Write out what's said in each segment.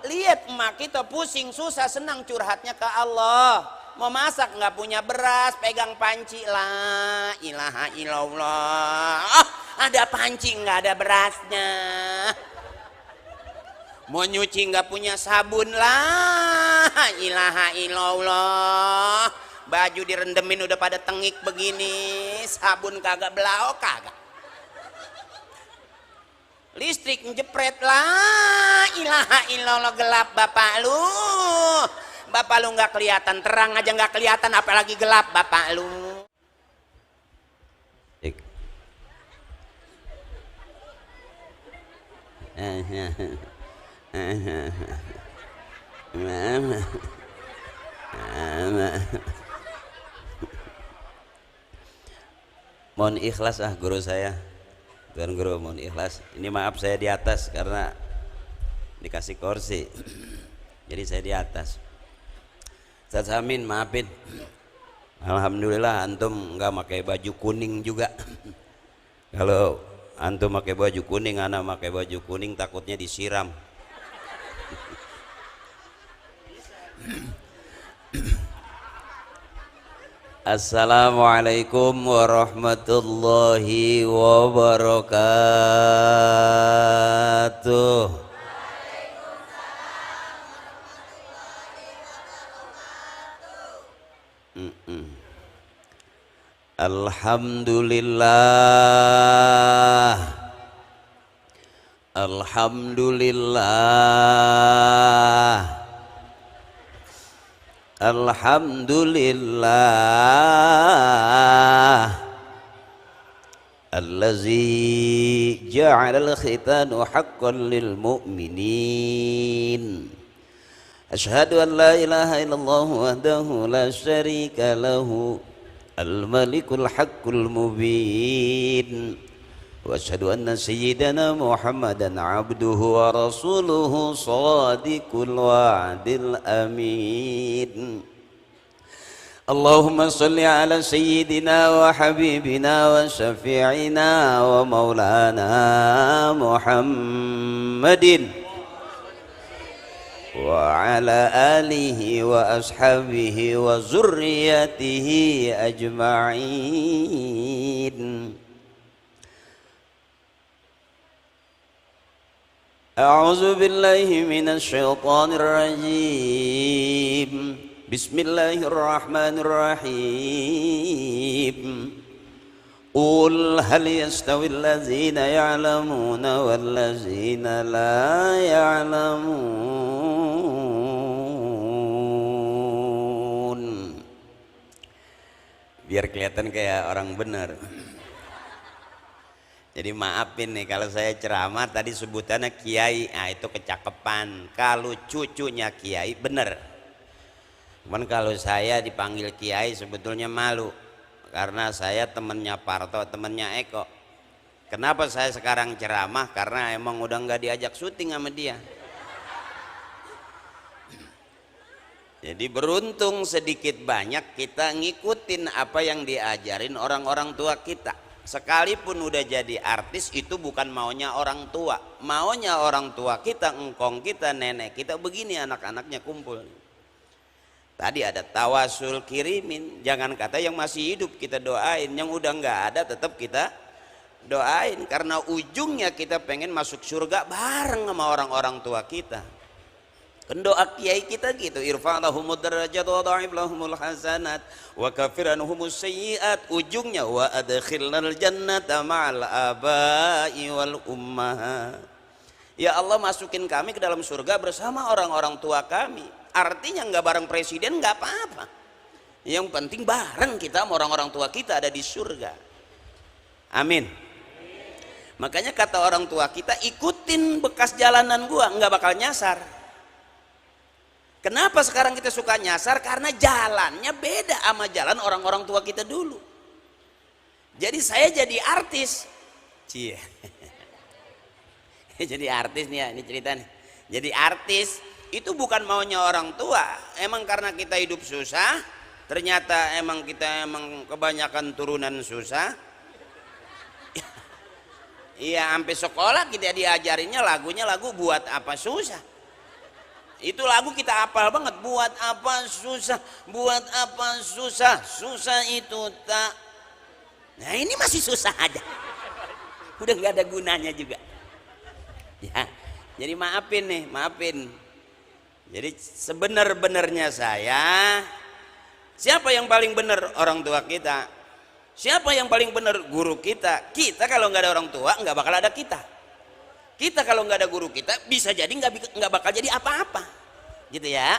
lihat emak kita pusing susah senang curhatnya ke Allah. Mau masak nggak punya beras, pegang panci, la ilaha illallah. Oh, ada panci nggak ada berasnya. Mau nyuci nggak punya sabun, la ilaha illallah. Baju direndemin udah pada tengik begini, sabun kagak belau kagak. Listrik njepret, la ilaha illallah, gelap bapak lu. Bapak lu nggak kelihatan, terang aja nggak kelihatan, apalagi gelap bapak lu. Mohon ikhlas guru saya, Tuan Guru, mohon ikhlas. Ini maaf saya di atas karena dikasih kursi, jadi saya di atas. Ustaz Amin, maafin. Alhamdulillah antum nggak pakai baju kuning juga. Kalau antum pakai baju kuning, anak pakai baju kuning, takutnya disiram. Assalamualaikum warahmatullahi wabarakatuh. Alhamdulillah, alhamdulillah, alhamdulillah, allazi ja'ala al-khitanu haqqan lil mu'minin. Ashhadu an la ilaha illallah wahdahu la syarika lahu al-malikul haqqul mubin. Wa ashhadu anna sayyidana Muhammadan abduhu wa rasuluhu shadiqul wa'dil amin. Allahumma salli ala sayyidina wa habibina wa syafi'ina wa maulana Muhammadin wa ala alihi wa ashabihi wa zurriyatihi ajma'in. A'udzu billahi minasy syaithanir rajim. Bismillahirrahmanirrahim. Qul hal yastawil ladzina ya'lamuna wal ladzina la ya'lamun. Biar kelihatan kayak orang benar. Jadi maafin nih kalau saya ceramah tadi sebutannya kiai, itu kecakepan. Kalau cucunya kiai bener. Cuman kalau saya dipanggil kiai sebetulnya malu. Karena saya temennya Parto, temennya Eko. Kenapa saya sekarang ceramah? Karena emang udah nggak diajak syuting sama dia. Jadi beruntung sedikit banyak kita ngikutin apa yang diajarin orang-orang tua kita. Sekalipun udah jadi artis itu bukan maunya orang tua. Maunya orang tua kita, engkong kita, nenek kita, begini anak-anaknya kumpul. Tadi ada tawasul kirimin, jangan kata yang masih hidup kita doain, yang udah nggak ada tetap kita doain, karena ujungnya kita pengen masuk surga bareng sama orang-orang tua kita. Kan doa kiai kita gitu, irfa'lahumud darajat wa dha'if lahumul hasanat wa kafir anhumus sayyi'at, ujungnya wa adkhilnal jannata ma'al abai wal ummahat. Ya Allah, masukin kami ke dalam surga bersama orang-orang tua kami. Artinya nggak bareng presiden nggak apa-apa, yang penting bareng kita sama orang-orang tua kita ada di surga. Amin. Makanya kata orang tua kita, ikutin bekas jalanan gua, nggak bakal nyasar. Kenapa sekarang kita suka nyasar? Karena jalannya beda sama jalan orang-orang tua kita dulu. Jadi saya jadi artis, cie. Jadi artis nih ya, ini cerita nih. Jadi artis itu bukan maunya orang tua, emang karena kita hidup susah, ternyata emang kita kebanyakan turunan susah. Iya, sampai sekolah kita diajarinnya lagunya lagu buat apa susah. Itu lagu kita hafal banget. Buat apa susah, buat apa susah, susah itu tak. Nah ini masih susah aja. Udah nggak ada gunanya juga. Ya, jadi maafin nih, maafin. Jadi sebenar-benarnya saya, siapa yang paling benar? Orang tua kita. Siapa yang paling benar? Guru kita. Kita kalau nggak ada orang tua nggak bakal ada kita. Kita kalau nggak ada guru kita bisa jadi nggak bakal jadi apa-apa, gitu ya.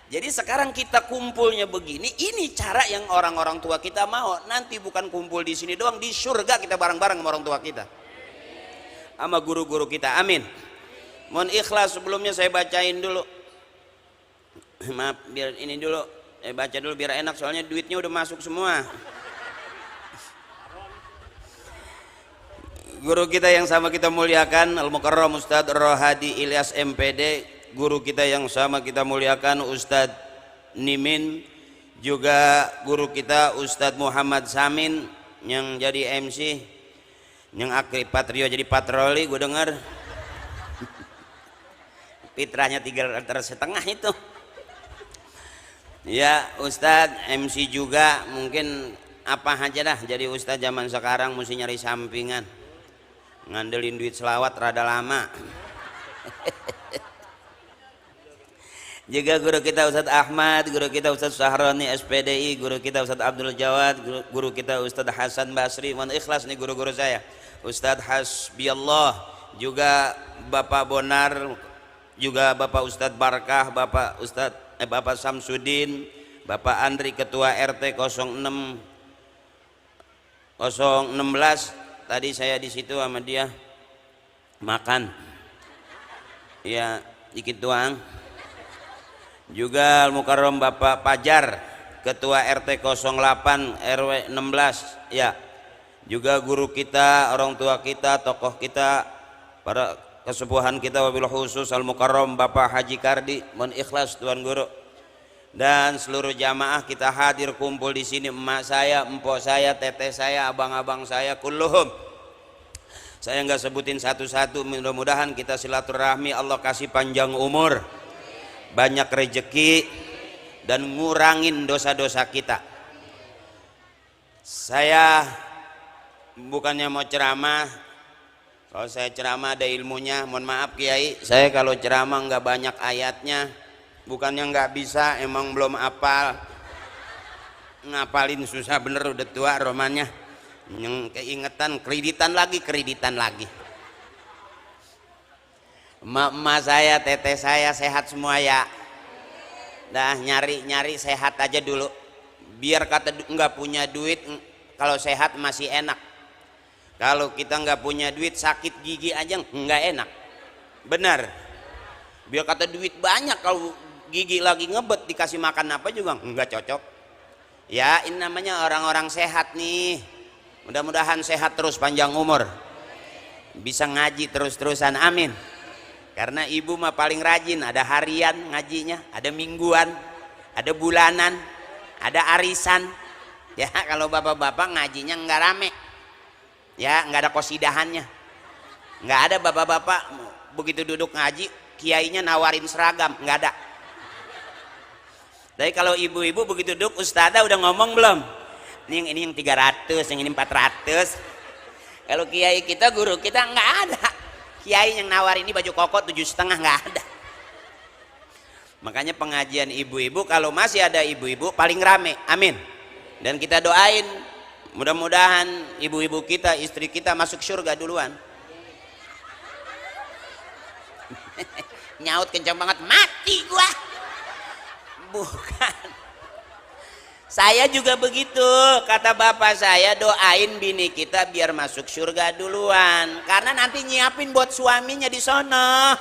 Jadi sekarang kita kumpulnya begini, ini cara yang orang-orang tua kita mau. Nanti bukan kumpul di sini doang, di surga kita bareng-bareng sama orang tua kita, sama guru-guru kita. Amin. Mohon ikhlas, sebelumnya saya bacain dulu. Maaf, biar ini dulu, saya baca dulu biar enak, soalnya duitnya udah masuk semua. Guru kita yang sama kita muliakan, Al-Mukarram Ustadz Rohadi Ilyas MPD. Guru kita yang sama kita muliakan, Ustadz Nimin. Juga guru kita Ustadz Muhammad Samin yang jadi MC, yang akrib Patrio jadi patroli, gue dengar. Fitrahnya 3,5 itu. Ya Ustadz MC juga, mungkin apa aja dah jadi Ustadz zaman sekarang mesti nyari sampingan, ngandelin duit selawat rada lama. Juga guru kita Ustadz Ahmad, guru kita Ustadz Sahroni SPDI, guru kita Ustadz Abdul Jawad, guru kita Ustadz Hasan Basri. Mohon ikhlas nih guru-guru saya, Ustadz Hasbiallah, juga Bapak Bonar, juga Bapak Ustadz Barkah, Bapak Samsudin, Bapak Andri Ketua RT 016 tadi saya di situ sama dia makan ya dikit doang. Juga Al-Mukarram Bapak Pajar Ketua RT 08 RW 16 ya. Juga guru kita, orang tua kita, tokoh kita, para kesepuhan kita, wabil khusus Al-Mukarram Bapak Haji Kardi. Mohon ikhlas Tuan Guru. Dan seluruh jamaah kita hadir kumpul di sini, emak saya, empok saya, teteh saya, abang-abang saya, kulluhum. Saya nggak sebutin satu-satu, mudah-mudahan kita silaturahmi, Allah kasih panjang umur, banyak rejeki, dan ngurangin dosa-dosa kita. Saya bukannya mau ceramah, kalau saya ceramah ada ilmunya. Mohon maaf Kiai, saya kalau ceramah nggak banyak ayatnya. Bukannya nggak bisa, emang belum apal. Ngapalin susah bener, udah tua romannya. Yang keingetan, kreditan lagi. Emak saya, teteh saya sehat semua ya. Dah nyari sehat aja dulu. Biar kata nggak punya duit, kalau sehat masih enak. Kalau kita nggak punya duit, sakit gigi aja nggak enak. Benar. Biar kata duit banyak, kalau gigi lagi ngebet dikasih makan apa juga nggak cocok. Ya ini namanya orang-orang sehat nih. Mudah-mudahan sehat terus, panjang umur, bisa ngaji terus-terusan, amin. Karena ibu mah paling rajin, ada harian ngajinya, ada mingguan, ada bulanan, ada arisan. Ya kalau bapak-bapak ngajinya nggak rame, ya nggak ada kosidahannya, nggak ada bapak-bapak begitu duduk ngaji kiainya nawarin seragam, nggak ada. Tapi kalau ibu-ibu begitu duduk, ustadzah udah ngomong belum? Ini yang 300, yang ini 400. Kalau kiai kita, guru kita nggak ada. Kiai yang nawarin ini baju koko 7,5 nggak ada. Makanya pengajian ibu-ibu, kalau masih ada ibu-ibu paling rame, amin. Dan kita doain mudah-mudahan ibu-ibu kita, istri kita masuk surga duluan. Nyaut kencang banget, mati gua. Bukan, saya juga begitu. Kata bapak saya, doain bini kita biar masuk surga duluan, karena nanti nyiapin buat suaminya di sono.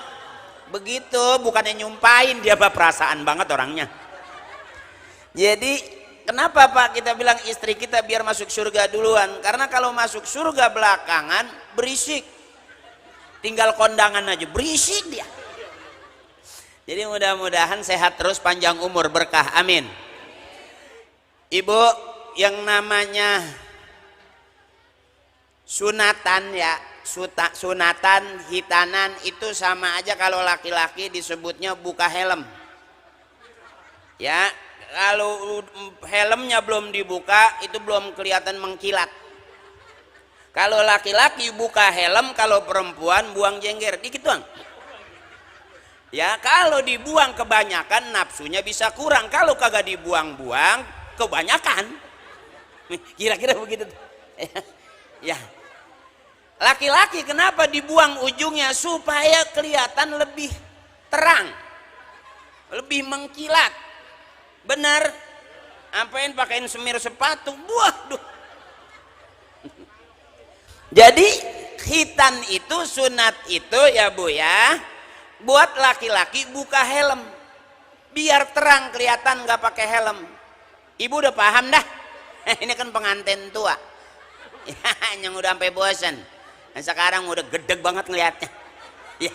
Begitu, bukannya nyumpain, dia perasaan banget orangnya. Jadi kenapa Pak kita bilang istri kita biar masuk surga duluan? Karena kalau masuk surga belakangan berisik, tinggal kondangan aja berisik dia. Jadi mudah-mudahan sehat terus, panjang umur, berkah, amin. Ibu, yang namanya sunatan ya, sunatan, hitanan itu sama aja. Kalau laki-laki disebutnya buka helm. Ya, kalau helmnya belum dibuka itu belum kelihatan mengkilat. Kalau laki-laki buka helm, kalau perempuan buang jengger dikit doang. Ya, kalau dibuang kebanyakan nafsunya bisa kurang. Kalau kagak dibuang-buang kebanyakan. Kira-kira begitu. Ya. Laki-laki kenapa dibuang ujungnya? Supaya kelihatan lebih terang, lebih mengkilat. Benar? Apain pakein semir sepatu? Waduh. Jadi khitan itu, sunat itu ya Bu ya, buat laki-laki buka helm biar terang kelihatan, nggak pakai helm. Ibu udah paham dah. Ini kan pengantin tua. Yang udah sampai bosan. Sekarang udah gedeg banget ngeliatnya. Ya,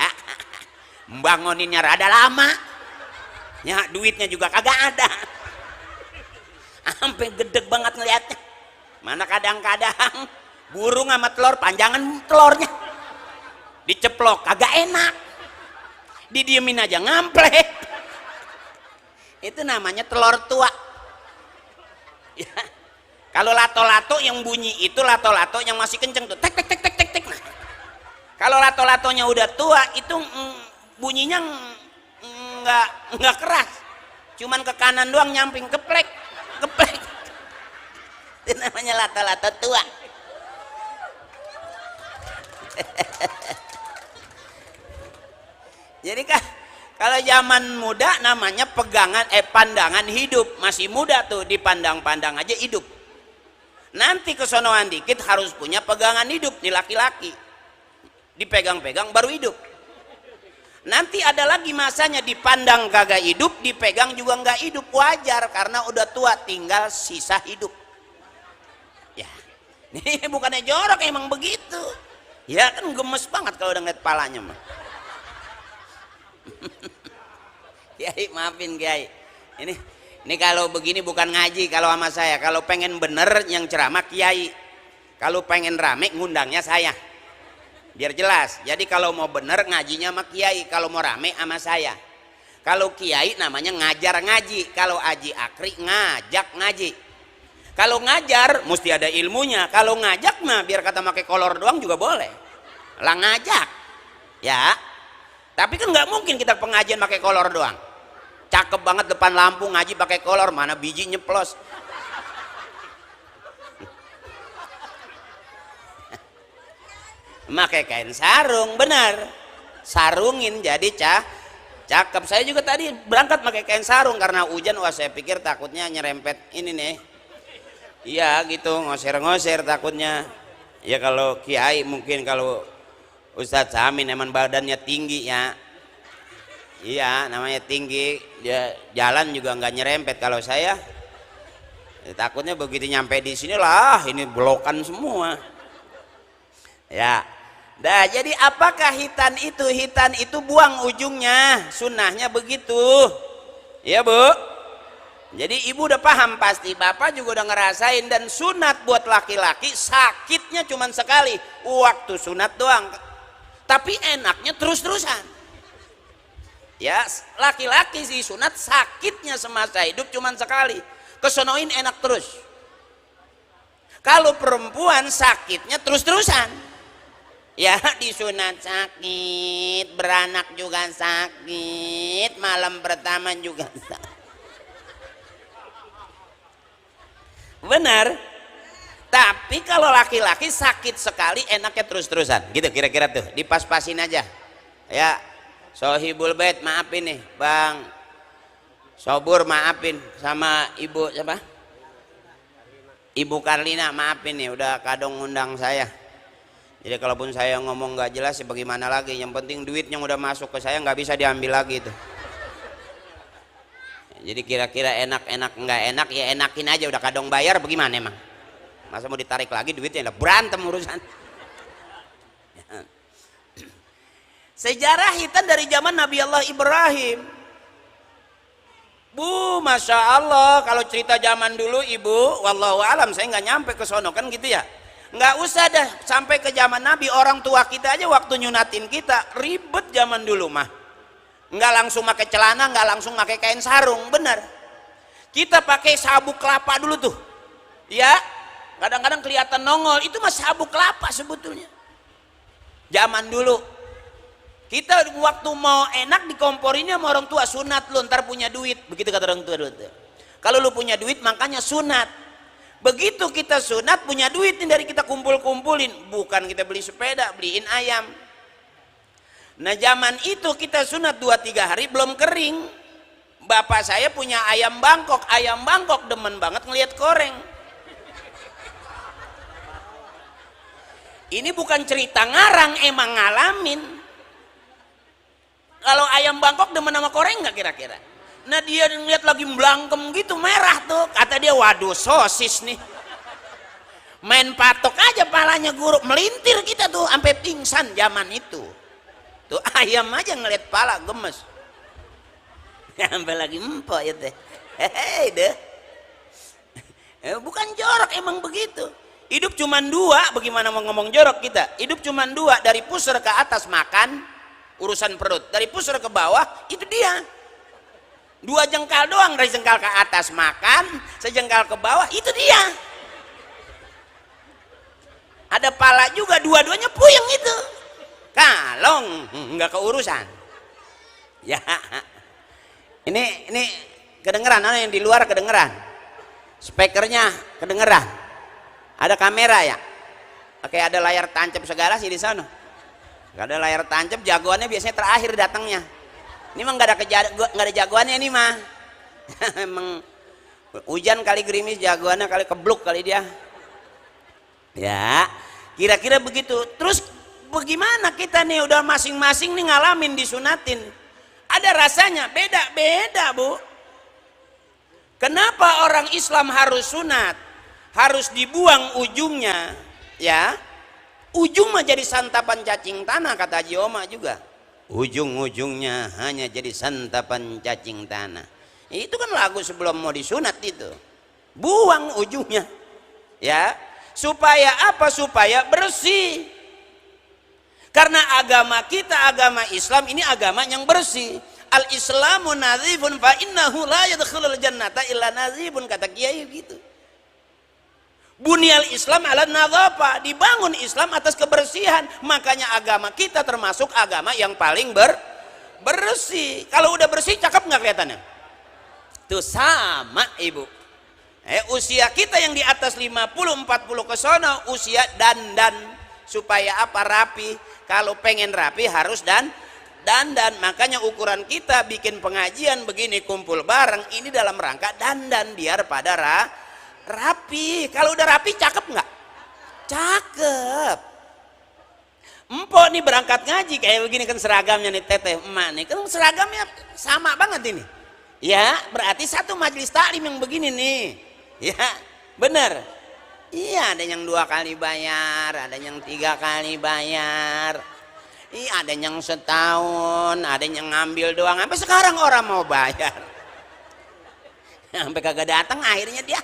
banguninnya rada lama. Ya, duitnya juga kagak ada. Sampai gedeg banget ngeliatnya. Mana kadang-kadang burung sama telur, panjangan telurnya diceplok kagak enak. Didiemin aja ngamplek. Itu namanya telur tua. Ya. Kalau lato-lato yang bunyi itu lato-lato yang masih kenceng tuh, tek tek tek tek tek tek. Nah, kalau lato-latonya udah tua itu bunyinya nggak keras, cuman ke kanan doang nyamping, keplek keplek. Itu namanya lato-lato tua. Jadi kalau zaman muda namanya pandangan hidup, masih muda tuh dipandang-pandang aja hidup. Nanti kesonoan dikit harus punya pegangan hidup di laki-laki, dipegang-pegang baru hidup. Nanti ada lagi masanya dipandang kagak hidup, dipegang juga nggak hidup, wajar karena udah tua, tinggal sisa hidup. Ya, ini bukannya jorok, emang begitu. Ya kan gemes banget kalau udah ngeliat palanya mah. Kiai maafin Kiai, ini kalau begini bukan ngaji kalau sama saya. Kalau pengen bener yang ceramah Kiai, kalau pengen rame ngundangnya saya biar jelas. Jadi kalau mau bener ngajinya sama Kiai, kalau mau rame sama saya. Kalau Kiai namanya ngajar ngaji, kalau Aji Akri ngajak ngaji. Kalau ngajar mesti ada ilmunya, kalau ngajak mah biar kata pakai kolor doang juga boleh lah ngajak ya. Tapi kan nggak mungkin kita pengajian pakai kolor doang. Cakep banget depan lampu ngaji pakai kolor, mana biji nyeplos. Pakai kain sarung, benar. Sarungin jadi cakep. Saya juga tadi berangkat pakai kain sarung karena hujan. Wah, saya pikir takutnya nyerempet ini nih. Iya gitu, ngosir-ngosir takutnya. Ya kalau Kiai mungkin, kalau Ustadz Samin emang badannya tinggi ya. Iya, namanya tinggi, dia jalan juga nggak nyerempet. Kalau saya takutnya begitu nyampe di sini lah, ini blokan semua. Ya, dah. Jadi apakah hitan itu? Hitan itu buang ujungnya, sunnahnya begitu. Ya Bu. Jadi ibu udah paham pasti, bapak juga udah ngerasain. Dan sunat buat laki-laki sakitnya cuma sekali, waktu sunat doang. Tapi enaknya terus-terusan. Ya, laki-laki sih sunat sakitnya semasa hidup cuman sekali, kesonoin enak terus. Kalau perempuan sakitnya terus-terusan. Ya, disunat sakit, beranak juga sakit, malam pertama juga sakit. Benar. Tapi kalau laki-laki sakit sekali enaknya terus-terusan. Gitu kira-kira tuh, dipas-pasin aja. Ya. Sohibul Bait maafin nih Bang Sobur, maafin sama Ibu siapa? Ibu Karlina, maafin nih udah kadang ngundang saya. Jadi kalaupun saya ngomong nggak jelas ya bagaimana lagi, yang penting duit yang udah masuk ke saya nggak bisa diambil lagi itu. Jadi kira-kira enak-enak nggak enak ya enakin aja, udah kadang bayar bagaimana emang? Masa mau ditarik lagi duitnya, berantem urusan. Sejarah hitan dari zaman Nabi Allah Ibrahim. Bu, Masya Allah, kalau cerita zaman dulu Ibu, wallahu alam saya nggak nyampe ke sono kan gitu ya. Nggak usah dah sampai ke zaman Nabi, orang tua kita aja waktu nyunatin kita ribet zaman dulu mah. Nggak langsung pakai celana, nggak langsung pakai kain sarung, bener. Kita pakai sabuk kelapa dulu tuh, ya. Kadang-kadang kelihatan nongol, itu mah sabuk kelapa sebetulnya. Zaman dulu. Kita waktu mau enak dikomporinnya sama orang tua, sunat lu ntar punya duit, begitu kata orang tua dulu tuh. Kalau lu punya duit makanya sunat. Begitu kita sunat punya duit nih dari kita kumpul-kumpulin, bukan kita beli sepeda, beliin ayam. Nah zaman itu kita sunat 2-3 hari belum kering. Bapak saya punya ayam Bangkok demen banget ngelihat koreng. Ini bukan cerita ngarang, emang ngalamin. Kalau ayam Bangkok demen sama koreng nggak kira-kira? Nah dia ngeliat lagi melangkem gitu merah tuh, kata dia waduh sosis nih, main patok aja palanya guru, melintir kita tuh sampai pingsan zaman itu tuh. Ayam aja ngeliat pala gemes sampai lagi empok ya teh. Hehehe deh. Bukan jorok, emang begitu. Hidup cuman 2, bagaimana mau ngomong jorok kita? Hidup cuman 2, dari pusar ke atas makan urusan perut, dari pusar ke bawah itu dia 2 jengkal doang, dari jengkal ke atas makan, sejengkal ke bawah itu dia. Ada pala juga, dua-duanya puyeng itu. Kalong nggak keurusan. Ya, ini kedengeran, yang di luar kedengeran, speakernya kedengeran, ada kamera ya, oke, ada layar tancap segala sih di sana. Gak ada layar tancap, jagoannya biasanya terakhir datangnya. Ini mah nggak ada jagoannya ini mah. Emang hujan kali gerimis, jagoannya kali kebluk kali dia. Ya, kira-kira begitu. Terus bagaimana kita nih udah masing-masing nih ngalamin disunatin. Ada rasanya beda-beda, Bu. Kenapa orang Islam harus sunat? Harus dibuang ujungnya, ya. Ujung mah jadi santapan cacing tanah kata Haji Oma juga. Ujung-ujungnya hanya jadi santapan cacing tanah. Itu kan lagu sebelum mau disunat itu. Buang ujungnya, ya. Supaya apa? Supaya bersih. Karena agama kita, agama Islam ini agama yang bersih. Al-Islamu nazifun fa innahu la yadkhulul jannata illa nazifun, kata kiai gitu. Bunyal Islam ala nadhafa, dibangun Islam atas kebersihan. Makanya agama kita termasuk agama yang paling bersih. Kalau udah bersih cakep nggak kelihatannya? Tuh sama ibu. Usia kita yang di atas 50-40 ke sono usia dandan. Supaya apa? Rapi. Kalau pengen rapi harus dandan. Makanya ukuran kita bikin pengajian begini, kumpul bareng ini dalam rangka dandan biar pada rapi. Kalau udah rapi cakep nggak? Cakep. Empok nih berangkat ngaji kayak begini kan seragamnya nih, teteh emak nih kan seragamnya sama banget ini. Ya berarti satu majelis taklim yang begini nih. Ya bener. Iya, ada yang 2 kali bayar, ada yang 3 kali bayar. Iya, ada yang setahun, ada yang ngambil doang. Sampai sekarang orang mau bayar. Sampai kagak datang akhirnya dia.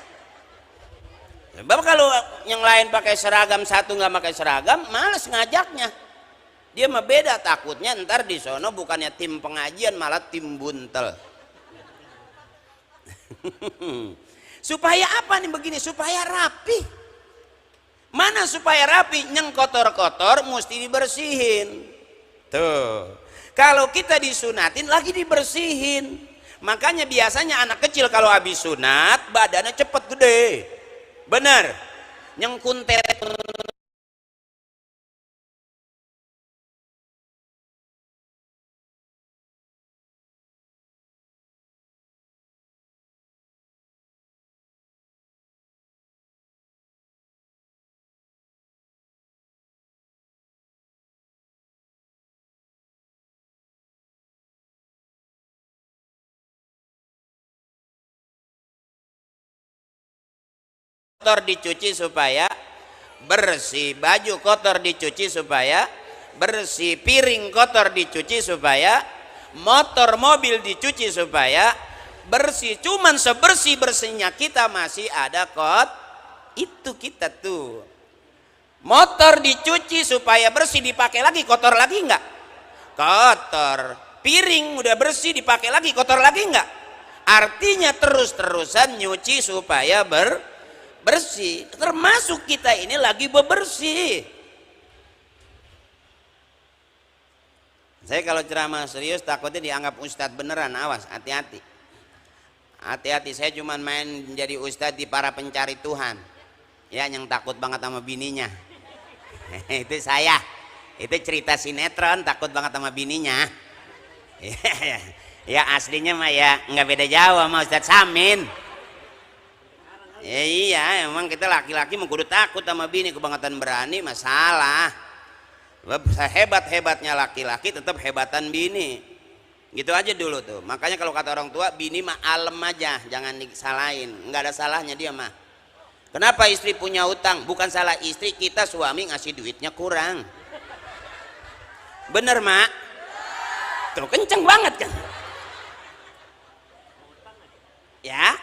Sebab kalau yang lain pakai seragam, satu nggak pakai seragam, males ngajaknya. Dia mah beda, takutnya ntar di sono bukannya tim pengajian malah tim buntel. Supaya apa nih begini? Supaya rapi. Mana supaya rapi? Yang kotor-kotor mesti dibersihin. Tuh. Kalau kita disunatin lagi dibersihin. Makanya biasanya anak kecil kalau habis sunat badannya cepet gede. Bener. Yang kuntet kotor dicuci supaya bersih, baju kotor dicuci supaya bersih, piring kotor dicuci supaya, motor mobil dicuci supaya bersih. Cuman sebersih bersihnya kita masih ada kot itu kita tuh. Motor dicuci supaya bersih, dipakai lagi kotor lagi enggak? Kotor. Piring udah bersih, dipakai lagi kotor lagi enggak? Artinya terus-terusan nyuci supaya bersih. Termasuk kita ini lagi bebersih. Saya kalau ceramah serius takutnya dianggap ustadz beneran, awas, hati-hati. Hati-hati, saya cuma main jadi ustadz di para pencari Tuhan. Ya, yang takut banget sama bininya. Itu saya. Itu cerita sinetron, takut banget sama bininya. Ya aslinya mah ya nggak beda jauh sama Ustadz Samin. Ya, iya, emang kita laki-laki mau kudu takut sama bini, kebangetan berani masalah. Hebat-hebatnya laki-laki tetap hebatan bini. Gitu aja dulu tuh. Makanya kalau kata orang tua, bini mah alem aja, jangan disalahin. Nggak ada salahnya dia mah. Kenapa istri punya utang? Bukan salah istri, kita suami ngasih duitnya kurang. Bener mak? Tuh kenceng banget kan? Ya.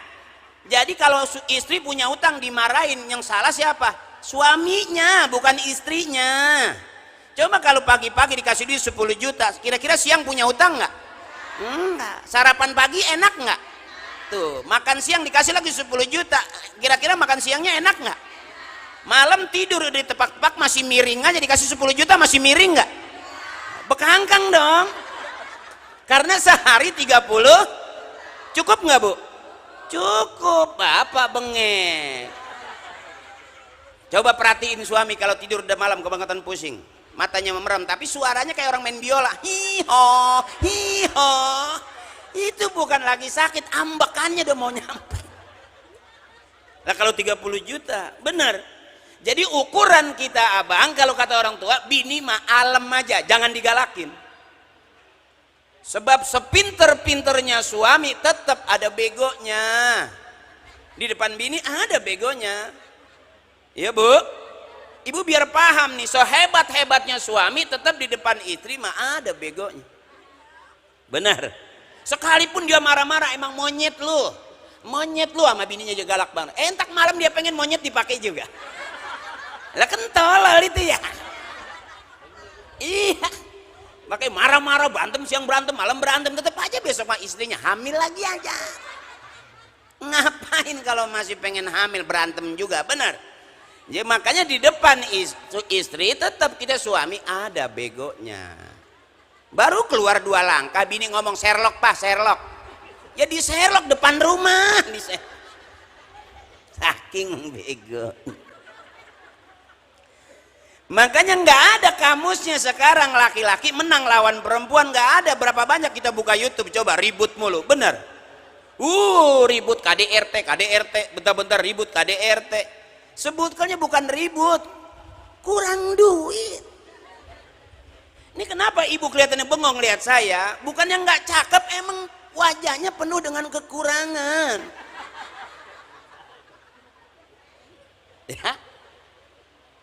Jadi kalau istri punya utang dimarahin, yang salah siapa? Suaminya, bukan istrinya. Coba kalau pagi-pagi dikasih duit 10 juta, kira-kira siang punya utang nggak? Enggak. Sarapan pagi enak nggak? Tuh, makan siang dikasih lagi 10 juta, kira-kira makan siangnya enak nggak? Malam tidur di tepak-tepak masih miring aja, dikasih 10 juta masih miring nggak? Bekangkang dong. Karena sehari 30 cukup nggak bu? Cukup. Bapak bengek. Coba perhatiin suami kalau tidur udah malam kebangetan pusing, matanya memerem tapi suaranya kayak orang main biola, hiho hiho. Itu bukan lagi sakit, ambekannya udah mau nyampe. Nah kalau 30 juta bener. Jadi ukuran kita abang, kalau kata orang tua, bini mah alem aja, jangan digalakin. Sebab sepinter-pinternya suami tetap ada begonya. Di depan bini ada begonya. Iya bu, ibu biar paham nih, sehebat-hebatnya suami tetap di depan istri mah ada begonya. Benar. Sekalipun dia marah-marah, emang monyet lu sama bininya juga galak banget. Entak malam dia pengen monyet dipakai juga. Lah kentol itu ya. Iya. Makanya marah-marah, berantem siang berantem, malam berantem, tetap aja besok sama istrinya hamil lagi aja. Ngapain kalau masih pengen hamil berantem juga, benar. Ya makanya di depan istri tetap kita suami ada begonya. Baru keluar 2 langkah bini ngomong Sherlock pak, Sherlock. Ya di Sherlock depan rumah. Saking bego. Makanya nggak ada kamusnya sekarang laki-laki menang lawan perempuan, nggak ada. Berapa banyak kita buka YouTube coba ribut mulu, bener. Ribut KDRT, bentar-bentar ribut KDRT. Sebutkannya bukan ribut, kurang duit. Ini kenapa ibu kelihatannya bengong lihat saya? Bukannya nggak cakep, emang wajahnya penuh dengan kekurangan. Ya.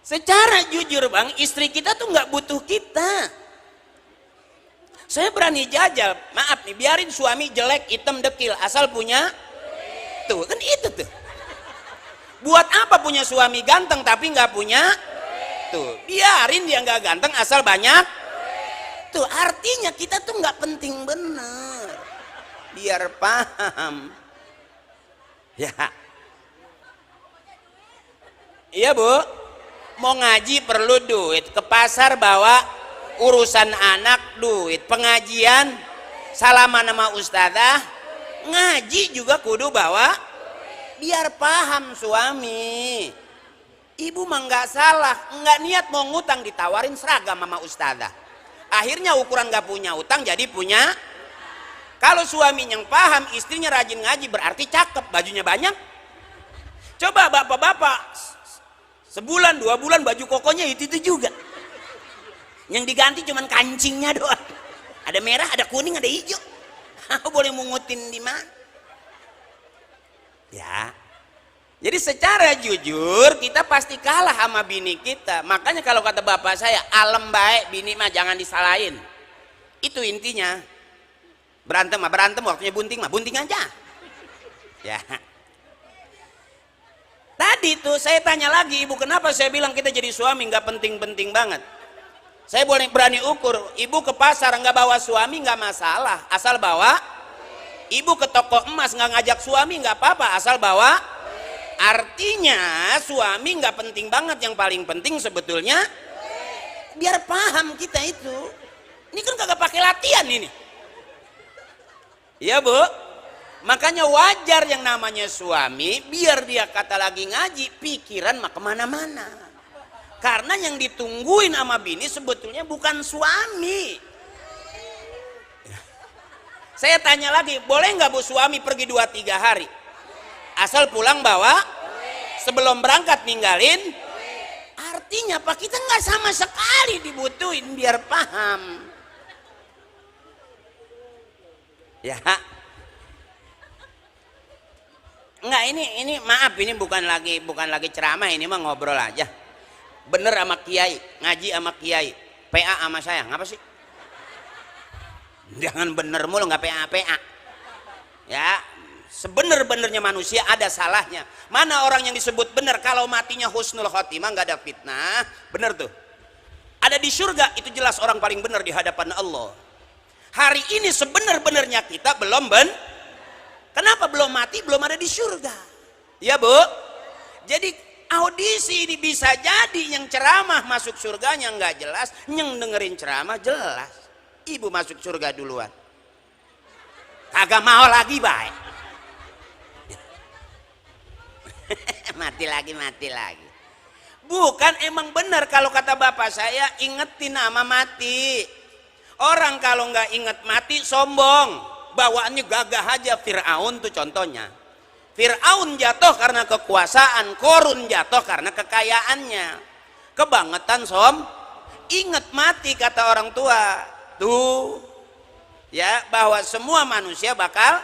Secara jujur bang, istri kita tuh nggak butuh kita. Saya berani jajal, maaf nih, biarin suami jelek, hitam, dekil, asal punya. Tuh kan itu tuh. Buat apa punya suami ganteng tapi nggak punya? Tuh, biarin dia nggak ganteng asal banyak. Tuh artinya kita tuh nggak penting bener. Biar paham. Ya. Iya bu. Mau ngaji perlu duit, ke pasar bawa urusan anak duit, pengajian salaman sama ustadzah, ngaji juga kudu bawa, biar paham suami. Ibu mah nggak salah, nggak niat mau ngutang ditawarin seragam sama ustadzah. Akhirnya ukuran nggak punya utang jadi punya. Kalau suami yang paham, istrinya rajin ngaji berarti cakep, bajunya banyak. Coba bapak-bapak sebulan 2 bulan baju kokonya itu juga, yang diganti cuman kancingnya doang, ada merah, ada kuning, ada hijau. Boleh mungutin di mana ya. Jadi secara jujur kita pasti kalah sama bini kita. Makanya kalau kata bapak saya, alem baik bini mah jangan disalahin. Itu intinya. Berantem mah berantem, waktunya bunting mah bunting aja ya. Tadi jadi tuh, saya tanya lagi ibu, kenapa saya bilang kita jadi suami nggak penting-penting banget. Saya boleh berani ukur, ibu ke pasar nggak bawa suami nggak masalah, asal bawa. Ibu ke toko emas nggak ngajak suami nggak apa-apa, asal bawa. Artinya suami nggak penting banget, yang paling penting sebetulnya biar paham kita itu. Ini kan kagak pakai latihan ini. Iya bu, makanya wajar yang namanya suami, biar dia kata lagi ngaji, pikiran mah kemana-mana. Karena yang ditungguin sama bini sebetulnya bukan suami. Saya tanya lagi, boleh nggak bu suami pergi 2-3 hari? Asal pulang bawa, sebelum berangkat ninggalin. Artinya apa? Kita nggak sama sekali dibutuhin, biar paham. Ya, enggak, ini maaf, ini bukan lagi ceramah, ini mah ngobrol aja. Bener sama kiai, ngaji sama kiai, PA sama saya, ngapa sih? Jangan bener mulu, nggak PA. Ya, sebener-benernya manusia ada salahnya. Mana orang yang disebut bener kalau matinya husnul khotimah, nggak ada fitnah, bener tuh. Ada di surga, itu jelas orang paling bener di hadapan Allah. Hari ini sebenar-benarnya kita belum kenapa belum mati, belum ada di surga. Ya bu, jadi audisi ini bisa jadi yang ceramah masuk surganya nggak jelas, yang dengerin ceramah jelas. Ibu masuk surga duluan, kagak mau lagi baik. mati lagi. Bukan, emang benar kalau kata bapak saya, ingetin sama mati. Orang kalau nggak inget mati sombong, bawaannya gagah aja. Fir'aun tuh contohnya. Fir'aun jatuh karena kekuasaan, Korun jatuh karena kekayaannya. Kebangetan inget mati kata orang tua. Tuh ya, bahwa semua manusia bakal.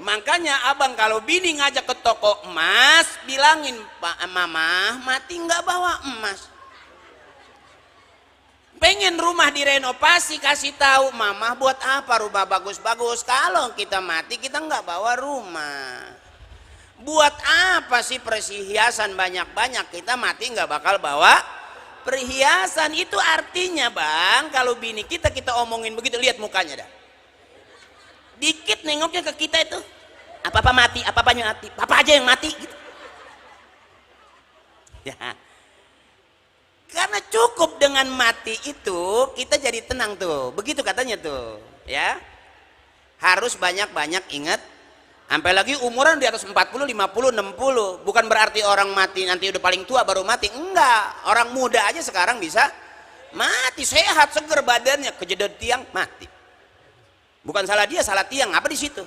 Makanya abang kalau bini ngajak ke toko emas, bilangin, Pak Mama mati nggak bawa emas. Pengen rumah direnovasi, kasih tahu Mama buat apa rumah bagus-bagus. Kalau kita mati kita nggak bawa rumah. Buat apa sih perhiasan banyak-banyak, kita mati nggak bakal bawa perhiasan. Itu artinya bang, kalau bini kita omongin begitu, lihat mukanya dah. Dikit nengoknya ke kita itu, apa-apa mati, apa-apanya mati, apa aja yang mati gitu. Ya. Karena cukup dengan mati itu kita jadi tenang tuh. Begitu katanya tuh, ya. Harus banyak-banyak ingat. Sampai lagi umuran di atas 40, 50, 60. Bukan berarti orang mati nanti udah paling tua baru mati. Enggak. Orang muda aja sekarang bisa mati, sehat, seger badannya, kejedot tiang mati. Bukan salah dia, salah tiang. Apa di situ?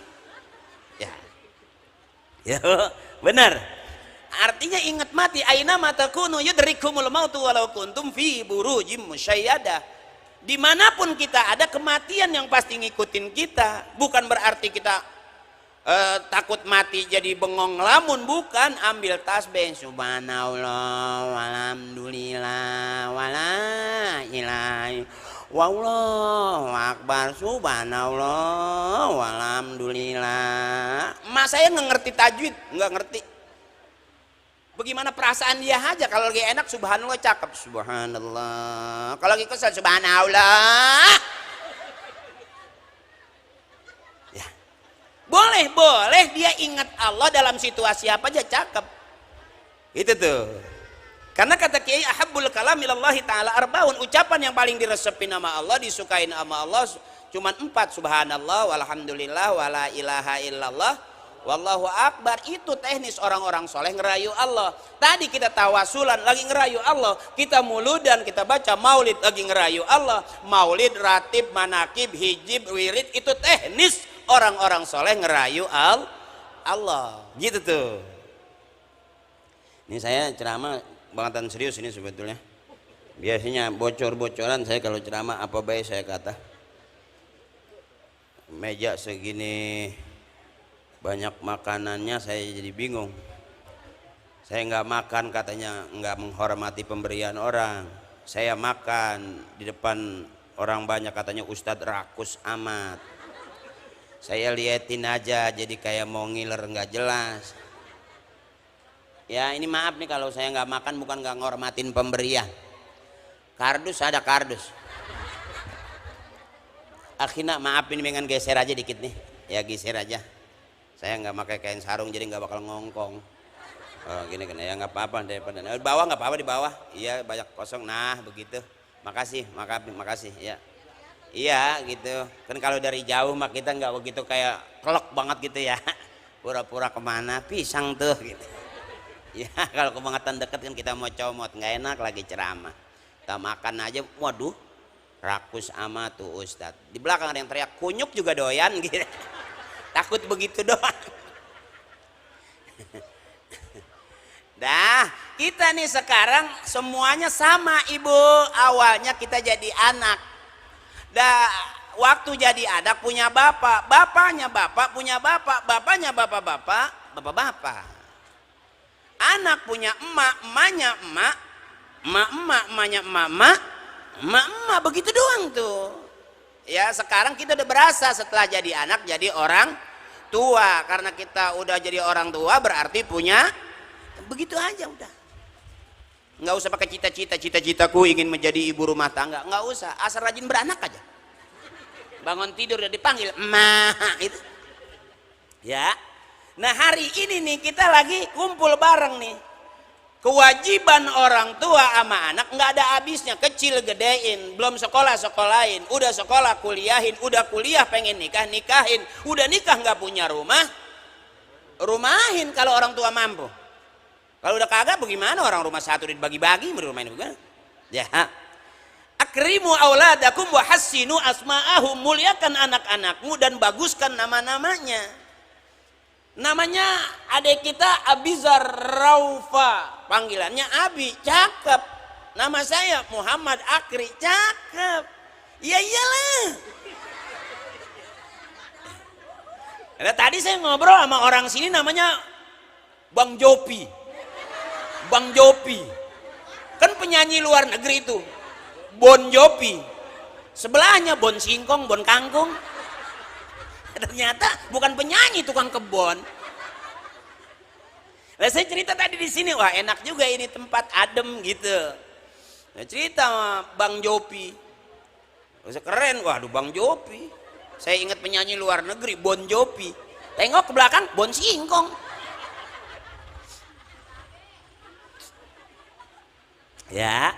Ya. Ya, benar. Artinya ingat mati. Aina matakunu yudrikumul mautu walau kuntum fi burujim musyayyada. Dimanapun kita ada, kematian yang pasti ngikutin kita. Bukan berarti kita takut mati jadi bengong lamun, bukan. Ambil tasbih, subhanallah walhamdulillah wala ilaha wallahu akbar, subhanallah walhamdulillah. Mas saya nggak ngerti tajwid, nggak ngerti. Bagaimana perasaan dia aja, kalau lagi enak subhanallah cakep, subhanallah. Kalau lagi kesal subhanallah. Ya. Boleh dia ingat Allah dalam situasi apa aja cakep. Itu tuh. Karena kata Kiai, ahabbul kalam ilallahi ta'ala arbaun, ucapan yang paling diresepin sama Allah, disukain sama Allah cuman 4, subhanallah walhamdulillah wala ilaha illallah wallahu akbar. Itu teknis orang-orang soleh ngerayu Allah. Tadi kita tawasulan lagi ngerayu Allah, kita muludan, kita baca maulid lagi ngerayu Allah. Maulid, ratib, manakib, hijib, wirid, itu teknis orang-orang soleh ngerayu Allah. Gitu tuh. Ini saya ceramah bangetan serius ini sebetulnya. Biasanya bocor-bocoran saya kalau ceramah, apa baik saya kata. Meja segini banyak makanannya, saya jadi bingung. Saya nggak makan katanya nggak menghormati pemberian orang. Saya makan di depan orang banyak katanya Ustadz rakus amat. Saya liatin aja jadi kayak mau ngiler nggak jelas. Ya ini maaf nih kalau saya nggak makan bukan nggak ngormatin pemberian. Kardus ada kardus. Akhirnya maafin dengan geser aja dikit nih. Ya geser aja. Saya nggak pakai kain sarung jadi nggak bakal ngongkong. Oh gini kan ya nggak apa-apa daripada di bawah nggak apa-apa di bawah. Iya banyak kosong. Nah begitu. Makasih, makasih ya. Iya gitu. Kan kalau dari jauh mah kita nggak begitu kayak kelok banget gitu ya. Pura-pura kemana pisang tuh gitu. Ya kalau kebangetan deket kan kita mau comot nggak enak lagi ceramah. Kita makan aja, waduh rakus ama tuh Ustadz. Di belakang ada yang teriak kunyuk juga doyan gitu. Takut begitu doang. Dah kita nih sekarang semuanya sama ibu. Awalnya kita jadi anak. Dah waktu jadi anak punya bapak. Bapaknya bapak punya bapak. Bapaknya bapak-bapak. Bapak-bapak. Anak punya emak. Emaknya emak. Emak-emak. Emaknya emak-emak. Emak-emak. Begitu doang tuh. Ya sekarang kita udah berasa setelah jadi anak jadi orang tua. Karena kita udah jadi orang tua berarti punya. Begitu aja udah. Nggak usah pakai cita-citaku ingin menjadi ibu rumah tangga. Nggak usah, asal rajin beranak aja. Bangun tidur udah dipanggil emak itu. Ya. Nah hari ini nih kita lagi kumpul bareng nih. Kewajiban orang tua sama anak nggak ada habisnya. Kecil gedein, belum sekolah sekolahin, udah sekolah kuliahin, udah kuliah pengen nikah nikahin, udah nikah nggak punya rumah, rumahin kalau orang tua mampu. Kalau udah kagak bagaimana orang rumah satu dibagi-bagi berumahin bagaimana? Ya. Akrimu auladakum wa hassinu asma'ahum, muliakan anak-anakmu dan baguskan nama-namanya. Namanya adik kita Abizar Raufa, panggilannya Abi, cakep. Nama saya Muhammad Akri, cakep. Ya iyalah. Nah, tadi saya ngobrol sama orang sini namanya Bang Jopi. Bang Jopi kan penyanyi luar negeri itu Bon Jopi, sebelahnya Bon Singkong, Bon Kangkung. Ternyata bukan penyanyi, tukang kebon. Nah, saya cerita tadi di sini, wah enak juga ini tempat adem gitu. Nah, cerita sama Bang Jopi, keren, waduh Bang Jopi. Saya ingat penyanyi luar negeri Bon Jopi. Tengok ke belakang Bon Singkong. Ya,